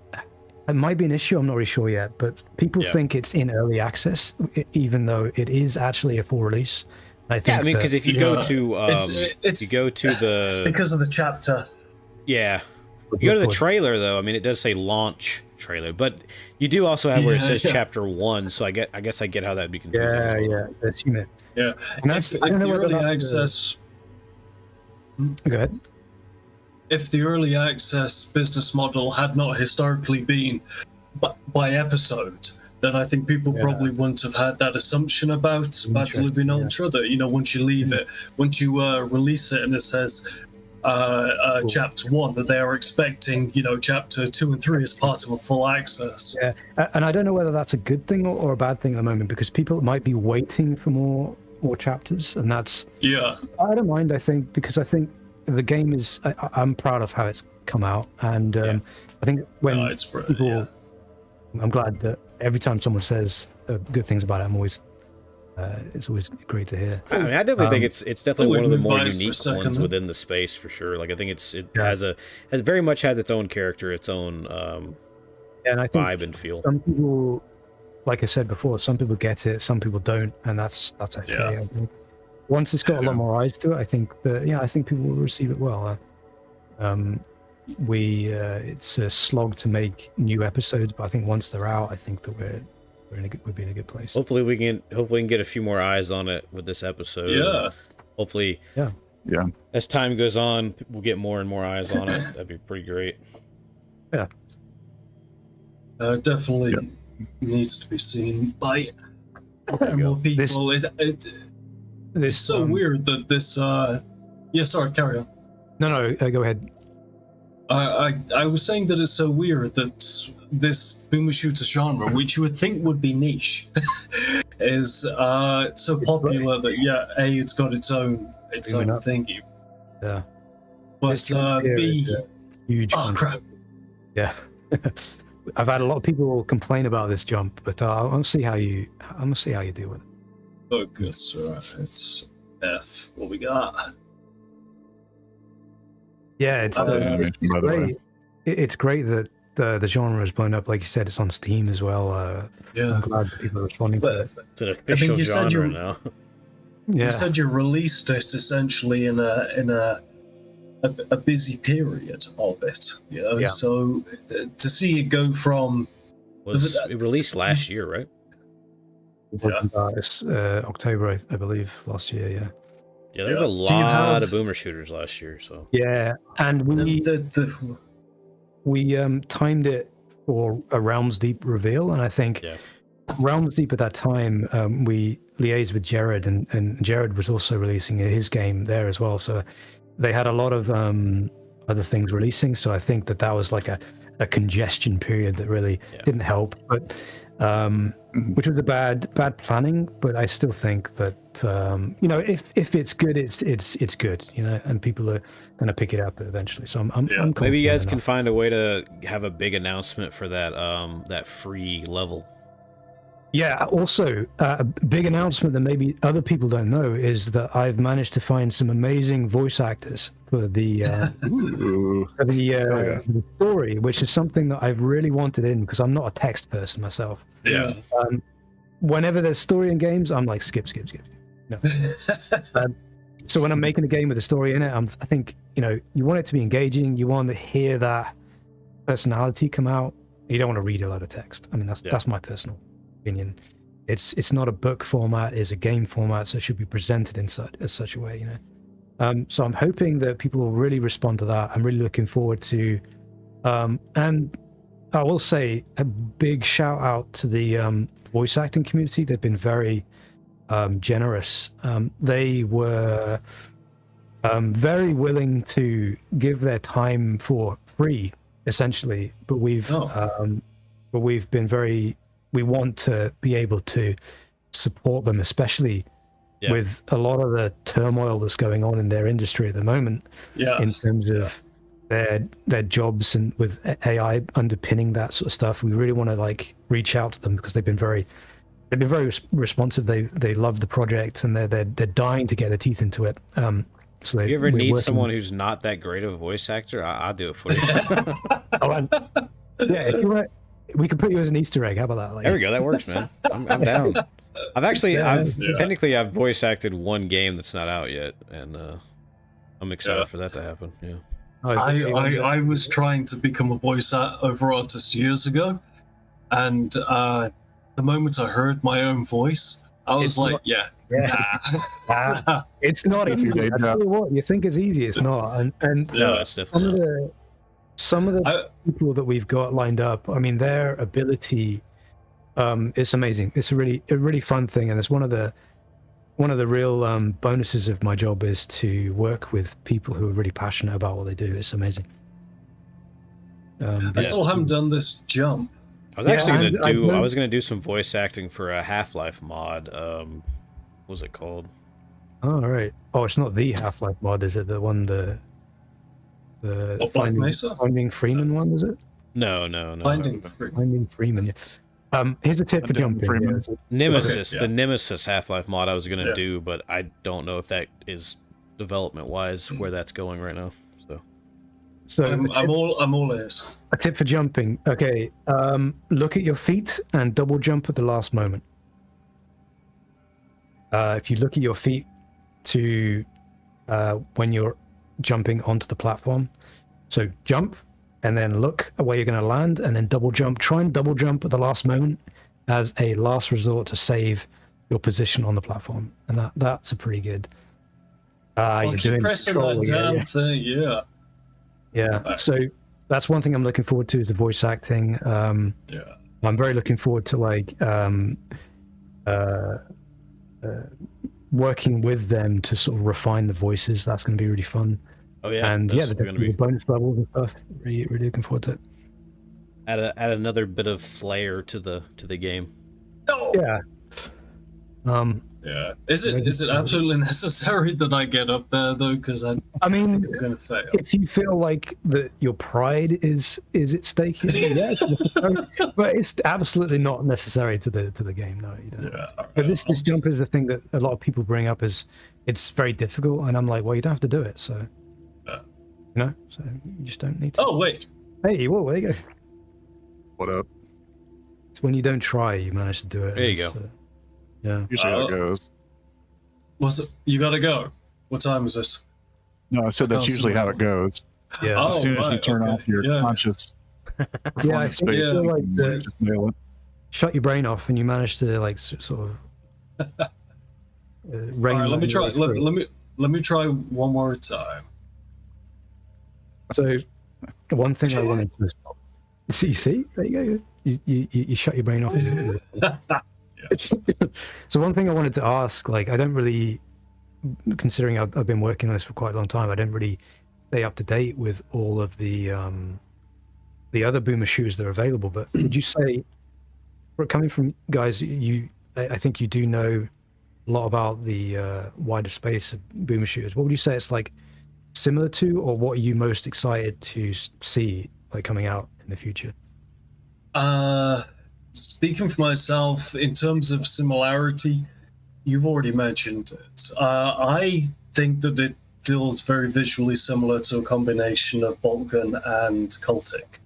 It might be an issue. I'm not really sure yet, but people think it's in early access, even though it is actually a full release. I think. Yeah, I mean, because if you go to it's because of the chapter. Yeah. You go to the trailer, though. I mean, it does say launch trailer, but you do also have where it says chapter 1. So I guess I get how that'd be confusing. Yeah, yeah, that's human. Yeah, and that's if the early access. Go ahead. If the early access business model had not historically been by episode, then I think people probably wouldn't have had that assumption about Diluvian Ultra. That once you leave it, once you release it, and it says. Chapter 1, that they are expecting, chapter 2 and 3 as part of a full access. Yeah, and I don't know whether that's a good thing or a bad thing at the moment, because people might be waiting for more chapters, and that's. Yeah. I don't mind. I think because I think the game is. I'm proud of how it's come out, and I think when it's brilliant. people, I'm glad that every time someone says good things about it, it's always great to hear. I mean, I definitely think it's definitely one of the more unique ones within the space for sure. Like I think it very much has its own character, its own and I think vibe and feel. Some people, like I said before, some people get it, some people don't, and that's okay. Yeah. I think once it's got a lot more eyes to it, I think people will receive it well. It's a slog to make new episodes, but I think once they're out, I think that we'd be in a good place. Hopefully we can get a few more eyes on it with this episode. Yeah. Hopefully. Yeah. As time goes on, we'll get more and more eyes on it. That'd be pretty great. Yeah. Definitely needs to be seen by more people. It's so weird that this. Yeah, sorry, carry on. No, go ahead. I was saying that it's so weird that this boomer shooter genre, which you would think would be niche, is so popular that it's got its own thingy. Yeah. But B, huge. Oh crap. Yeah. I've had a lot of people complain about this jump, but I'm gonna see how you deal with it. Focus, right? It's F. What we got? Yeah, it's great. It's great that the genre has blown up. Like you said, it's on Steam as well. I'm glad that people are responding to it. It's an official genre now. Yeah. You said you released it essentially in a busy period of it. Yeah. So to see it go from it released last year, right? It's October, I believe, last year. Yeah. Yeah, there was a lot of boomer shooters last year. So yeah, and we timed it for a Realms Deep reveal, and I think Realms Deep at that time we liaised with Jared, and Jared was also releasing his game there as well. So they had a lot of other things releasing. So I think that was like a congestion period that really didn't help, but which was a bad planning. But I still think that if it's good, it's good, and people are going to pick it up eventually. So I'm maybe you guys can find a way to have a big announcement for that free level. Yeah, also a big announcement that maybe other people don't know is that I've managed to find some amazing voice actors for the story, which is something that I've really wanted in, because I'm not a text person myself. Yeah. Whenever there's story in games, I'm like skip. No. So when I'm making a game with a story in it, I think, you know, you want it to be engaging. You want to hear that personality come out. You don't want to read a lot of text. I mean, that's my personal opinion. It's not a book format, it's a game format, so it should be presented in such a way, you know. So I'm hoping that people will really respond to that. I'm really looking forward to, and I will say a big shout out to the voice acting community. They've been very generous. They were very willing to give their time for free, essentially. But we've been very. We want to be able to support them, especially with a lot of the turmoil that's going on in their industry at the moment. In terms of their jobs and with AI underpinning that sort of stuff, we really want to like reach out to them because they've been very responsive. They love the project and they're dying to get their teeth into it. So if you ever need someone who's not that great of a voice actor, I'll do it for you. If you want, we could put you as an Easter egg. How about that? Like, there we go. That works, man. I'm down. I've voice acted one game that's not out yet, and I'm excited for that to happen. Yeah. I was trying to become a voice-over artist years ago, and the moment I heard my own voice, I was like, it's not easy. I tell you what, you think it's easy, it's not. And no, it's definitely some of the people that we've got lined up, I mean, their ability, it's amazing. It's a really fun thing, and it's one of the real bonuses of my job is to work with people who are really passionate about what they do. It's amazing. I still haven't done this jump. I was actually gonna do some voice acting for a Half-Life mod. What was it called? Oh, right. Oh, it's not the Half-Life mod, is it? The one the Finding Freeman one, is it? No. Finding Freeman. Yeah. Here's a tip for jumping. Nemesis, the Nemesis Half-Life mod I was gonna do, but I don't know if that is development-wise where that's going right now. So I'm all ears. A tip for jumping. Okay, look at your feet and double jump at the last moment. If you look at your feet to when you're jumping onto the platform, so jump and then look at where you're going to land and then double jump. Try and double jump at the last moment as a last resort to save your position on the platform, and that's a pretty good. You're doing pressing that damn thing, yeah. So that's one thing I'm looking forward to is the voice acting. I'm very looking forward to like working with them to sort of refine the voices. That's going to be really fun. Oh yeah, and the bonus levels and stuff. Really looking forward to it. Add another bit of flair to the game. Yeah. Is it absolutely necessary that I get up there though? Because I mean, think I'm gonna fail. If you feel like that your pride is at stake, yes, but it's absolutely not necessary to the game. No, you don't. But this jump is the thing that a lot of people bring up as it's very difficult, and I'm like, well, you don't have to do it, so so you just don't need to. Oh wait, hey, whoa, there you go. What up? It's when you don't try, you manage to do it. There you go. Yeah. Usually how it goes. Was it? You gotta go. What time is it? No, I said that's usually how it goes. Yeah. As soon as you turn off your conscious performance space, like just nail it. Shut your brain off, and you manage to like sort of. All right, let me try. Let me try one more time. So, one thing I wanted to see, there you go. You shut your brain off. So one thing I wanted to ask, like, I don't really, considering I've been working on this for quite a long time, I don't really stay up to date with all of the other boomer shooters that are available. But would you say, coming from guys, I think you do know a lot about the wider space of boomer shooters. What would you say it's like similar to, or what are you most excited to see like coming out in the future? Speaking for myself, in terms of similarity, you've already mentioned it. I think that it feels very visually similar to a combination of Boltgun and Cultic.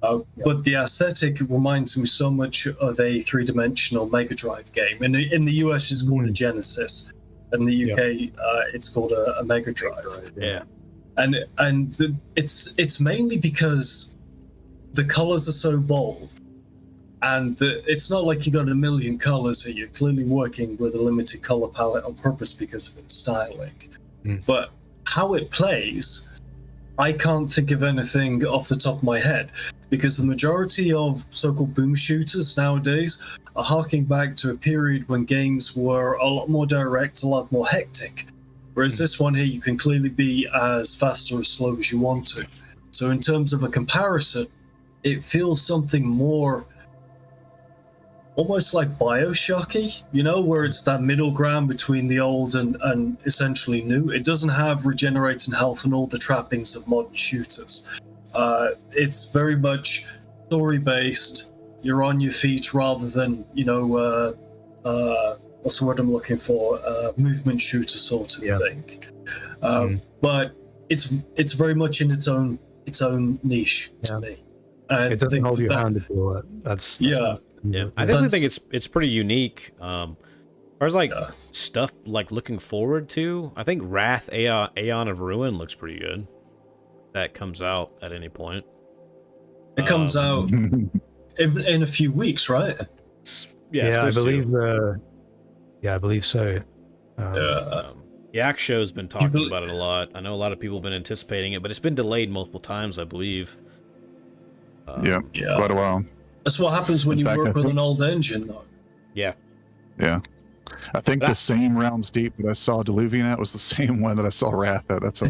But the aesthetic reminds me so much of a three-dimensional Mega Drive game. In the US, it's called a Genesis. In the UK, it's called a Mega Drive. Yeah. It's mainly because the colors are so bold, and it's not like you got a million colors here. You're clearly working with a limited color palette on purpose because of its styling. But how it plays, I can't think of anything off the top of my head, because the majority of so-called boom shooters nowadays are harking back to a period when games were a lot more direct, a lot more hectic. Whereas this one here, you can clearly be as fast or as slow as you want to. So in terms of a comparison, it feels something more almost like Bioshocky, where it's that middle ground between the old and essentially new. It doesn't have regenerating health and all the trappings of modern shooters. It's very much story-based. You're on your feet rather than, what's the word I'm looking for? Movement shooter sort of thing. But it's very much in its own niche to me. It doesn't hold your hand at all. That's yeah. I definitely think it's pretty unique. As far as stuff like looking forward to, I think Wrath Aeon of Ruin looks pretty good. That comes out at any point. It comes out in a few weeks, right? Yeah, I believe. I believe so. Yak Show's been talking about it a lot. I know a lot of people have been anticipating it, but it's been delayed multiple times, I believe. Yeah, quite a while. That's what happens when you work with an old engine, though. Yeah. Yeah. I think the same Realms Deep that I saw Diluvian at was the same one that I saw Wrath at. That's all.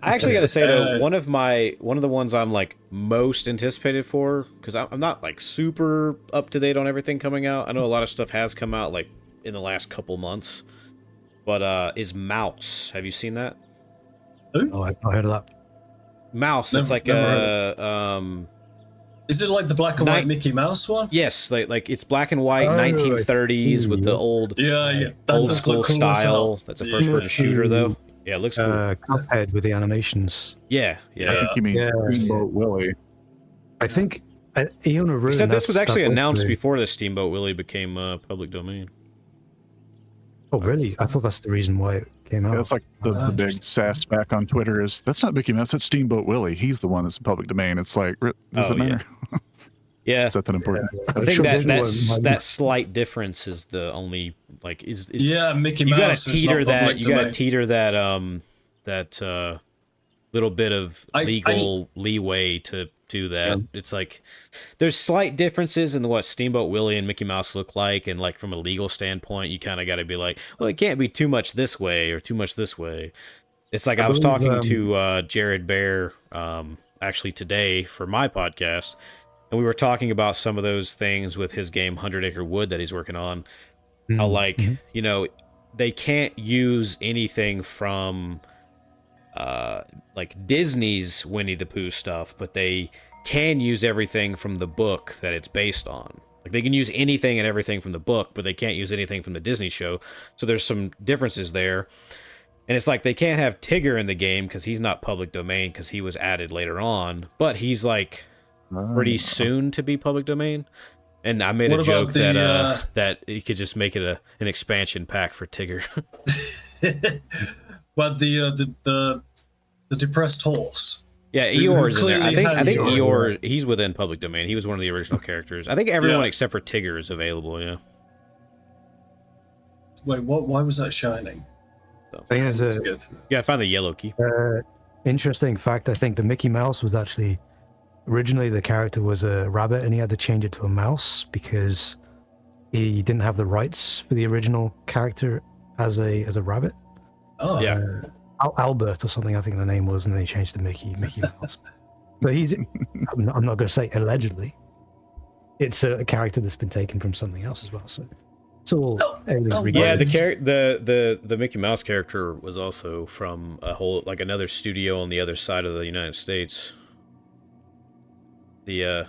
I actually got to say though, one of the ones I'm most anticipated for, because I'm not super up to date on everything coming out. I know a lot of stuff has come out in the last couple months, but is Mouse. Have you seen that? Oh, I've not heard of that. Mouse. It's Is it like the black and white Mickey Mouse one? Yes, it's black and white 1930s with the old old school style. That's a first-person shooter, though. Yeah, it looks cool. Cuphead with the animations. Yeah. I think you mean Steamboat Willie. I think Aeon of Ruin. Except this was actually announced before the Steamboat Willie became public domain. Oh, really? I thought that's the reason why it came out. Yeah, it's like the big sass back on Twitter is, that's not Mickey Mouse, that's Steamboat Willie. He's the one that's in public domain. It's like, does it matter? Yeah. Is that important? I think that slight difference is the only Mickey Mouse. You gotta teeter that. You gotta teeter that little bit of legal leeway to do that. Yeah. It's there's slight differences in what Steamboat Willie and Mickey Mouse look like, and from a legal standpoint, you kind of got to be well, it can't be too much this way or too much this way. It's I was talking to Jared Bear actually today for my podcast, and we were talking about some of those things with his game 100 Acre Wood that he's working on. How they can't use anything from Disney's Winnie the Pooh stuff, but they can use everything from the book that it's based on. They can use anything and everything from the book, but they can't use anything from the Disney show. So there's some differences there. And it's they can't have Tigger in the game because he's not public domain because he was added later on, but he's pretty soon to be public domain. And I made a joke that you could just make it an expansion pack for Tigger. But the depressed horse. Yeah, Eeyore's in there. I think Eeyore, he's within public domain. He was one of the original characters. I think everyone except for Tigger is available, yeah. Wait, what? Why was that shining? So, I found the yellow key. Interesting fact, I think the Mickey Mouse was actually... Originally, the character was a rabbit, and he had to change it to a mouse because he didn't have the rights for the original character as a rabbit. Oh, yeah. Albert or something, I think the name was, and then he changed to Mickey Mouse. So he's, I'm not going to say allegedly. It's a character that's been taken from something else as well. So it's all yeah. The Mickey Mouse character was also from a whole another studio on the other side of the United States. The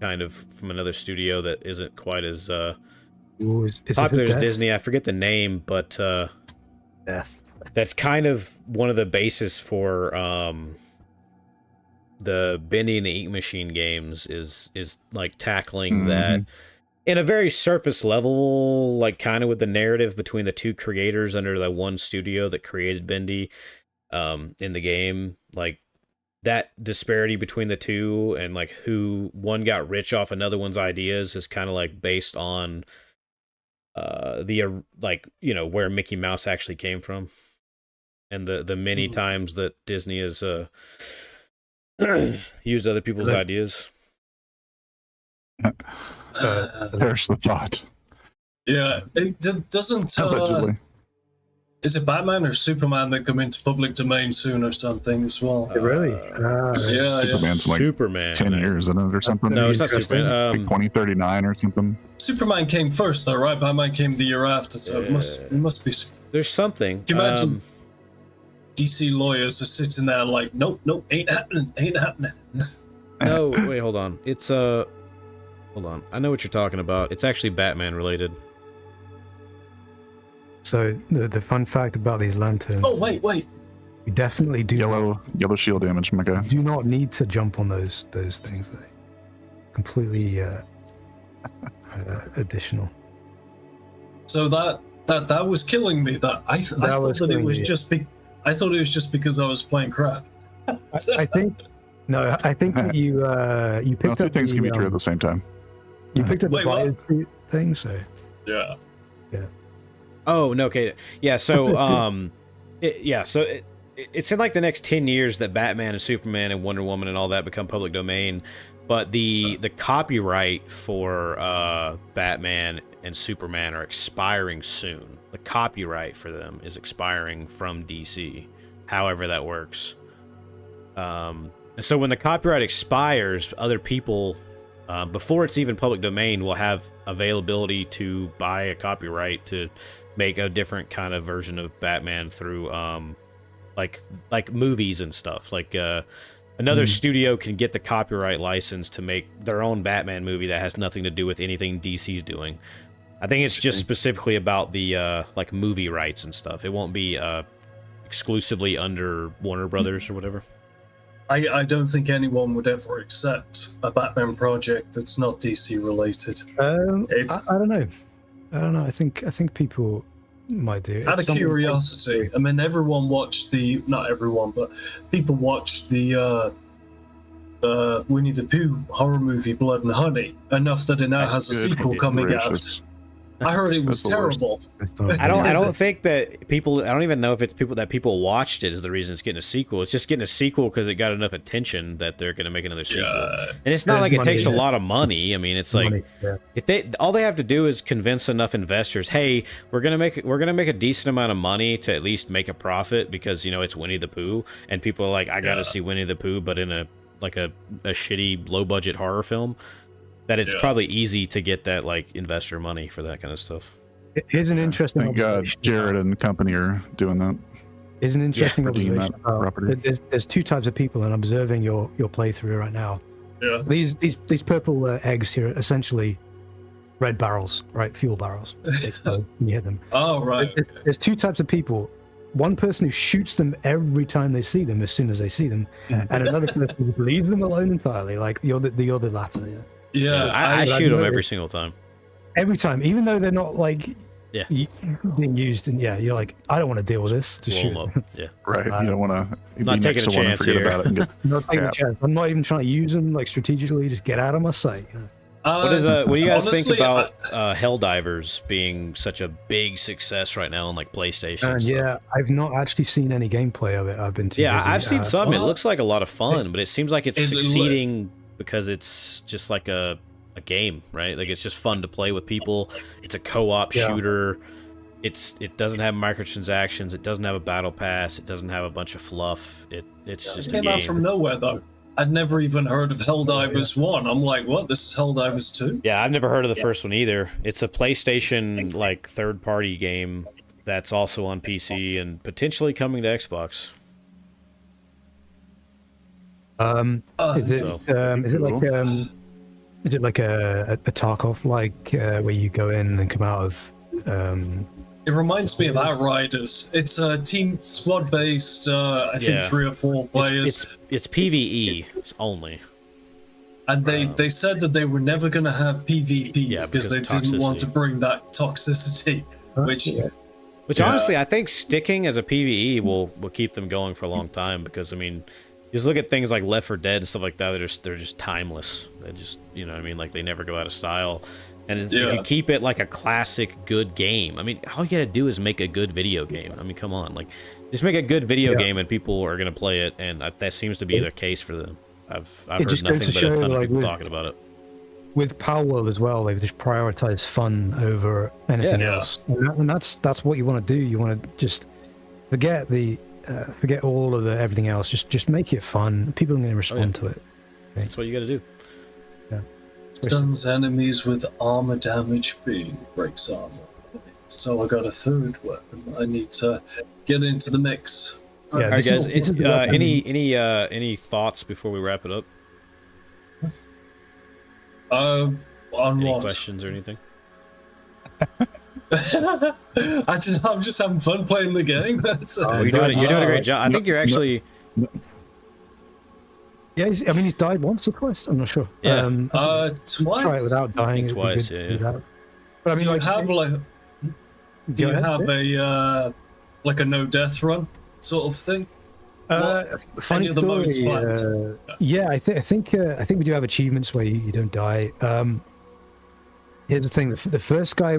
kind of from another studio that isn't quite as popular as Disney. I forget the name, but Death. That's kind of one of the basis for the Bendy and the Ink Machine games is tackling that in a very surface level, like kind of with the narrative between the two creators under the one studio that created Bendy, in the game, like that disparity between the two and like who one got rich off another one's ideas is kind of like based on the like, you know, where Mickey Mouse actually came from, and the many times that Disney has used other people's ideas. There's the thought. Yeah, it doesn't. Allegedly. Is it Batman or Superman that come into public domain soon or something as well? Really? Yeah, Superman's like Superman, 10 years in it or something. No, it's not Superman. Like 2039 or something. Superman came first, though, right? Batman came the year after, so it must be. There's something. Can you imagine DC lawyers are sitting there like, nope, ain't happening. No, wait, hold on. It's hold on. I know what you're talking about. It's actually Batman related. So the fun fact about these lanterns. Oh wait. You definitely do. Yellow shield damage, my guy. Do not need to jump on those things. They completely additional. So that was killing me. I thought that it was just I thought it was just because I was playing crap. I think that you picked up. Things can be true at the same time. You picked up the bio thing, so yeah. Oh no, okay, yeah. So it's in like the next 10 years that Batman and Superman and Wonder Woman and all that become public domain, but the copyright for Batman and Superman are expiring soon. The copyright for them is expiring from DC, however that works. And so when the copyright expires, other people, before it's even public domain, will have availability to buy a copyright to make a different kind of version of Batman through like movies and stuff. Like another studio can get the copyright license to make their own Batman movie that has nothing to do with anything DC's doing. I think it's just specifically about the like movie rights and stuff. It won't be exclusively under Warner Brothers or whatever. I don't think anyone would ever accept a Batman project that's not DC related. I don't know. I think people might do. Out of curiosity, I mean, everyone watched not everyone, but people watched the Winnie the Pooh horror movie Blood and Honey enough that it now has a sequel coming out. I heard it was terrible. I don't think that people. I don't even know if it's people watched it is the reason it's getting a sequel. It's just getting a sequel because it got enough attention that they're going to make another sequel. And it's not like it takes a lot of money. I mean, it's like if all they have to do is convince enough investors, hey, we're gonna make a decent amount of money to at least make a profit because you know it's Winnie the Pooh, and people are like, I got to see Winnie the Pooh, but in a shitty low budget horror film. That it's probably easy to get that like investor money for that kind of stuff. Here's an interesting. Thank God Jared and company are doing that. Here's an interesting observation. There's two types of people, and observing your playthrough right now. Yeah. These purple eggs here are essentially red barrels, right? Fuel barrels. You hit them. Oh right. There's two types of people. One person who shoots them every time they see them, as soon as they see them, and another person who leaves them alone entirely. Like you're the latter. Yeah. Yeah, I shoot them every single time. Every time, even though they're not like being used, and you're like, I don't want to deal with this. Just shoot them up. Yeah, right. You don't want to. Not taking a chance here. About it and get not taking a chance. I'm not even trying to use them like strategically. Just get out of my sight. What do you guys think about Helldivers being such a big success right now on like PlayStation? And stuff? I've not actually seen any gameplay of it. I've been too busy. I've seen some. It looks like a lot of fun, but it seems like it's succeeding. Because it's just like a game, right? Like it's just fun to play with people. It's a co-op shooter. It doesn't have microtransactions. It doesn't have a battle pass. It doesn't have a bunch of fluff. It's just a game. It came out from nowhere though. I'd never even heard of Helldivers 1. I'm like, what? This is Helldivers 2? Yeah, I've never heard of the first one either. It's a PlayStation like third-party game that's also on PC and potentially coming to Xbox. Is it like a Tarkov like where you go in and come out of? It reminds me of Outriders. It's a team squad based. I think 3 or 4 players. It's PvE only. And they said that they were never going to have PvP because they didn't want to bring that toxicity, which honestly I think sticking as a PvE will keep them going for a long time, because I mean, just look at things like Left 4 Dead and stuff like that. They're just timeless. They just, you know what I mean, like they never go out of style. And if you keep it like a classic good game, I mean, all you gotta do is make a good video game. I mean, come on, like just make a good video game and people are gonna play it, and that seems to be the case for them. I've heard nothing but a ton of people talking about it. With Power World as well, they've just prioritized fun over anything else, and that's what you want to do. You want to just forget all of everything else. Just make it fun. People are going to respond to it. That's what you got to do. Yeah. Stuns enemies with armor damage, breaks armor. So I got a third weapon. I need to get into the mix. All right, guys. Any thoughts before we wrap it up? On any what? Questions or anything? I don't know. I'm just having fun playing the game. You're doing a great job. I think you're actually. Yeah, he's died once or twice. I'm not sure. Yeah. Twice. Try it without dying. Twice. Yeah. But I mean, do you have a like a no death run sort of thing? Funny story. Yeah, I think we do have achievements where you don't die. Here's the thing: the first guy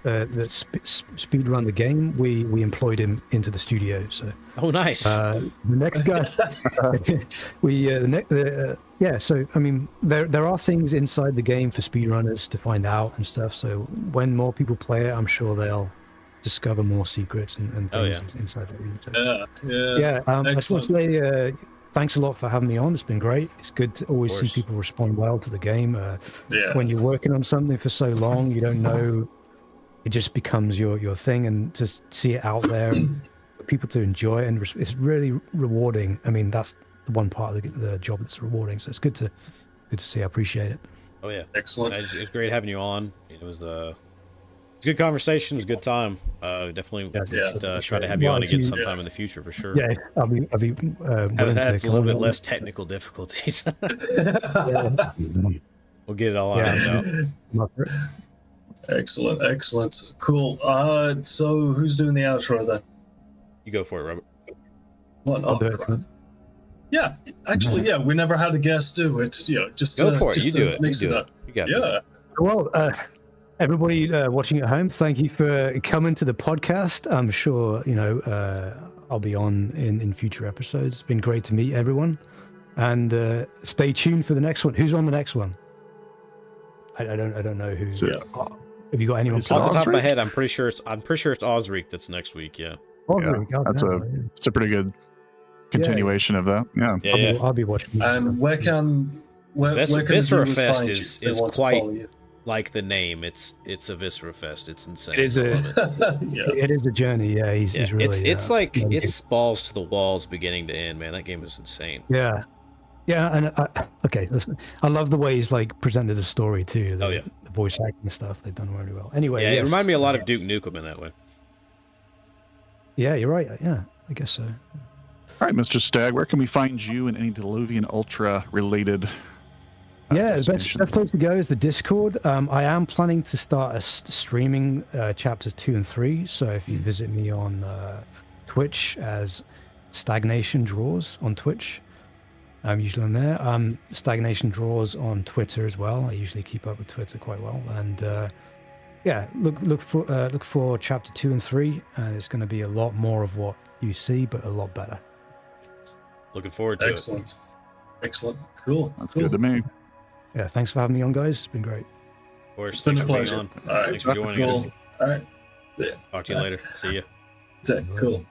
that speed run the game, we employed him into the studio. So. Oh, nice. The next guy, So I mean, there are things inside the game for speedrunners to find out and stuff. So when more people play it, I'm sure they'll discover more secrets and things inside the game. So, I just want to say thanks a lot for having me on. It's been great. It's good to always see people respond well to the game. When you're working on something for so long, you don't know, it just becomes your thing, and to see it out there, and for people to enjoy it, and it's really rewarding. I mean, that's the one part of the job that's rewarding. So it's good to see. I appreciate it. Oh yeah, excellent. It's great having you on. It was a good conversation. It was a good time. Definitely try to have you on again sometime in the future for sure. Yeah, I'll be I've had a little bit less technical difficulties. We'll get it all out. Excellent. Cool. So who's doing the outro then? You go for it, Robert. What? I'll do it. Yeah, actually, we never had a guest do it. Just go for it. Just you do it. Mix you do it it. up. You got it. Well, everybody watching at home, thank you for coming to the podcast. I'm sure I'll be on in future episodes. It's been great to meet everyone, and stay tuned for the next one. Who's on the next one? I don't know who. Have you got anyone? Off the top of my head, I'm pretty sure it's Osric that's next week. Yeah. It's a pretty good continuation of that. Yeah. I'll be watching. And where can Viscera Fest is quite like the name. It's a Viscera Fest. It's insane. It is a journey. Yeah, he's really. It's like it's balls to the walls, beginning to end. Man, that game is insane. Yeah. Yeah, and listen, I love the way he's like presented the story too. The voice acting stuff they've done really well. Anyway, it reminded me a lot of Duke Nukem in that way. Yeah, you're right. Yeah, I guess so. All right, Mr. Stag, where can we find you and any Diluvian Ultra related? The best place to go is the Discord. I am planning to start streaming chapters 2 and 3. So if you visit me on Twitch as Stagnation Draws on Twitch. I'm usually on there. Stagnation Draws on Twitter as well. I usually keep up with Twitter quite well. And look for chapter 2 and 3, and it's going to be a lot more of what you see, but a lot better. Looking forward to it. Excellent. Cool. That's good to me. Yeah, thanks for having me on, guys. It's been great. Of course, it's been a pleasure. All right. Thanks for joining us. All right. Talk to you later. See ya. Cool.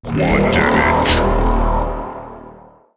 One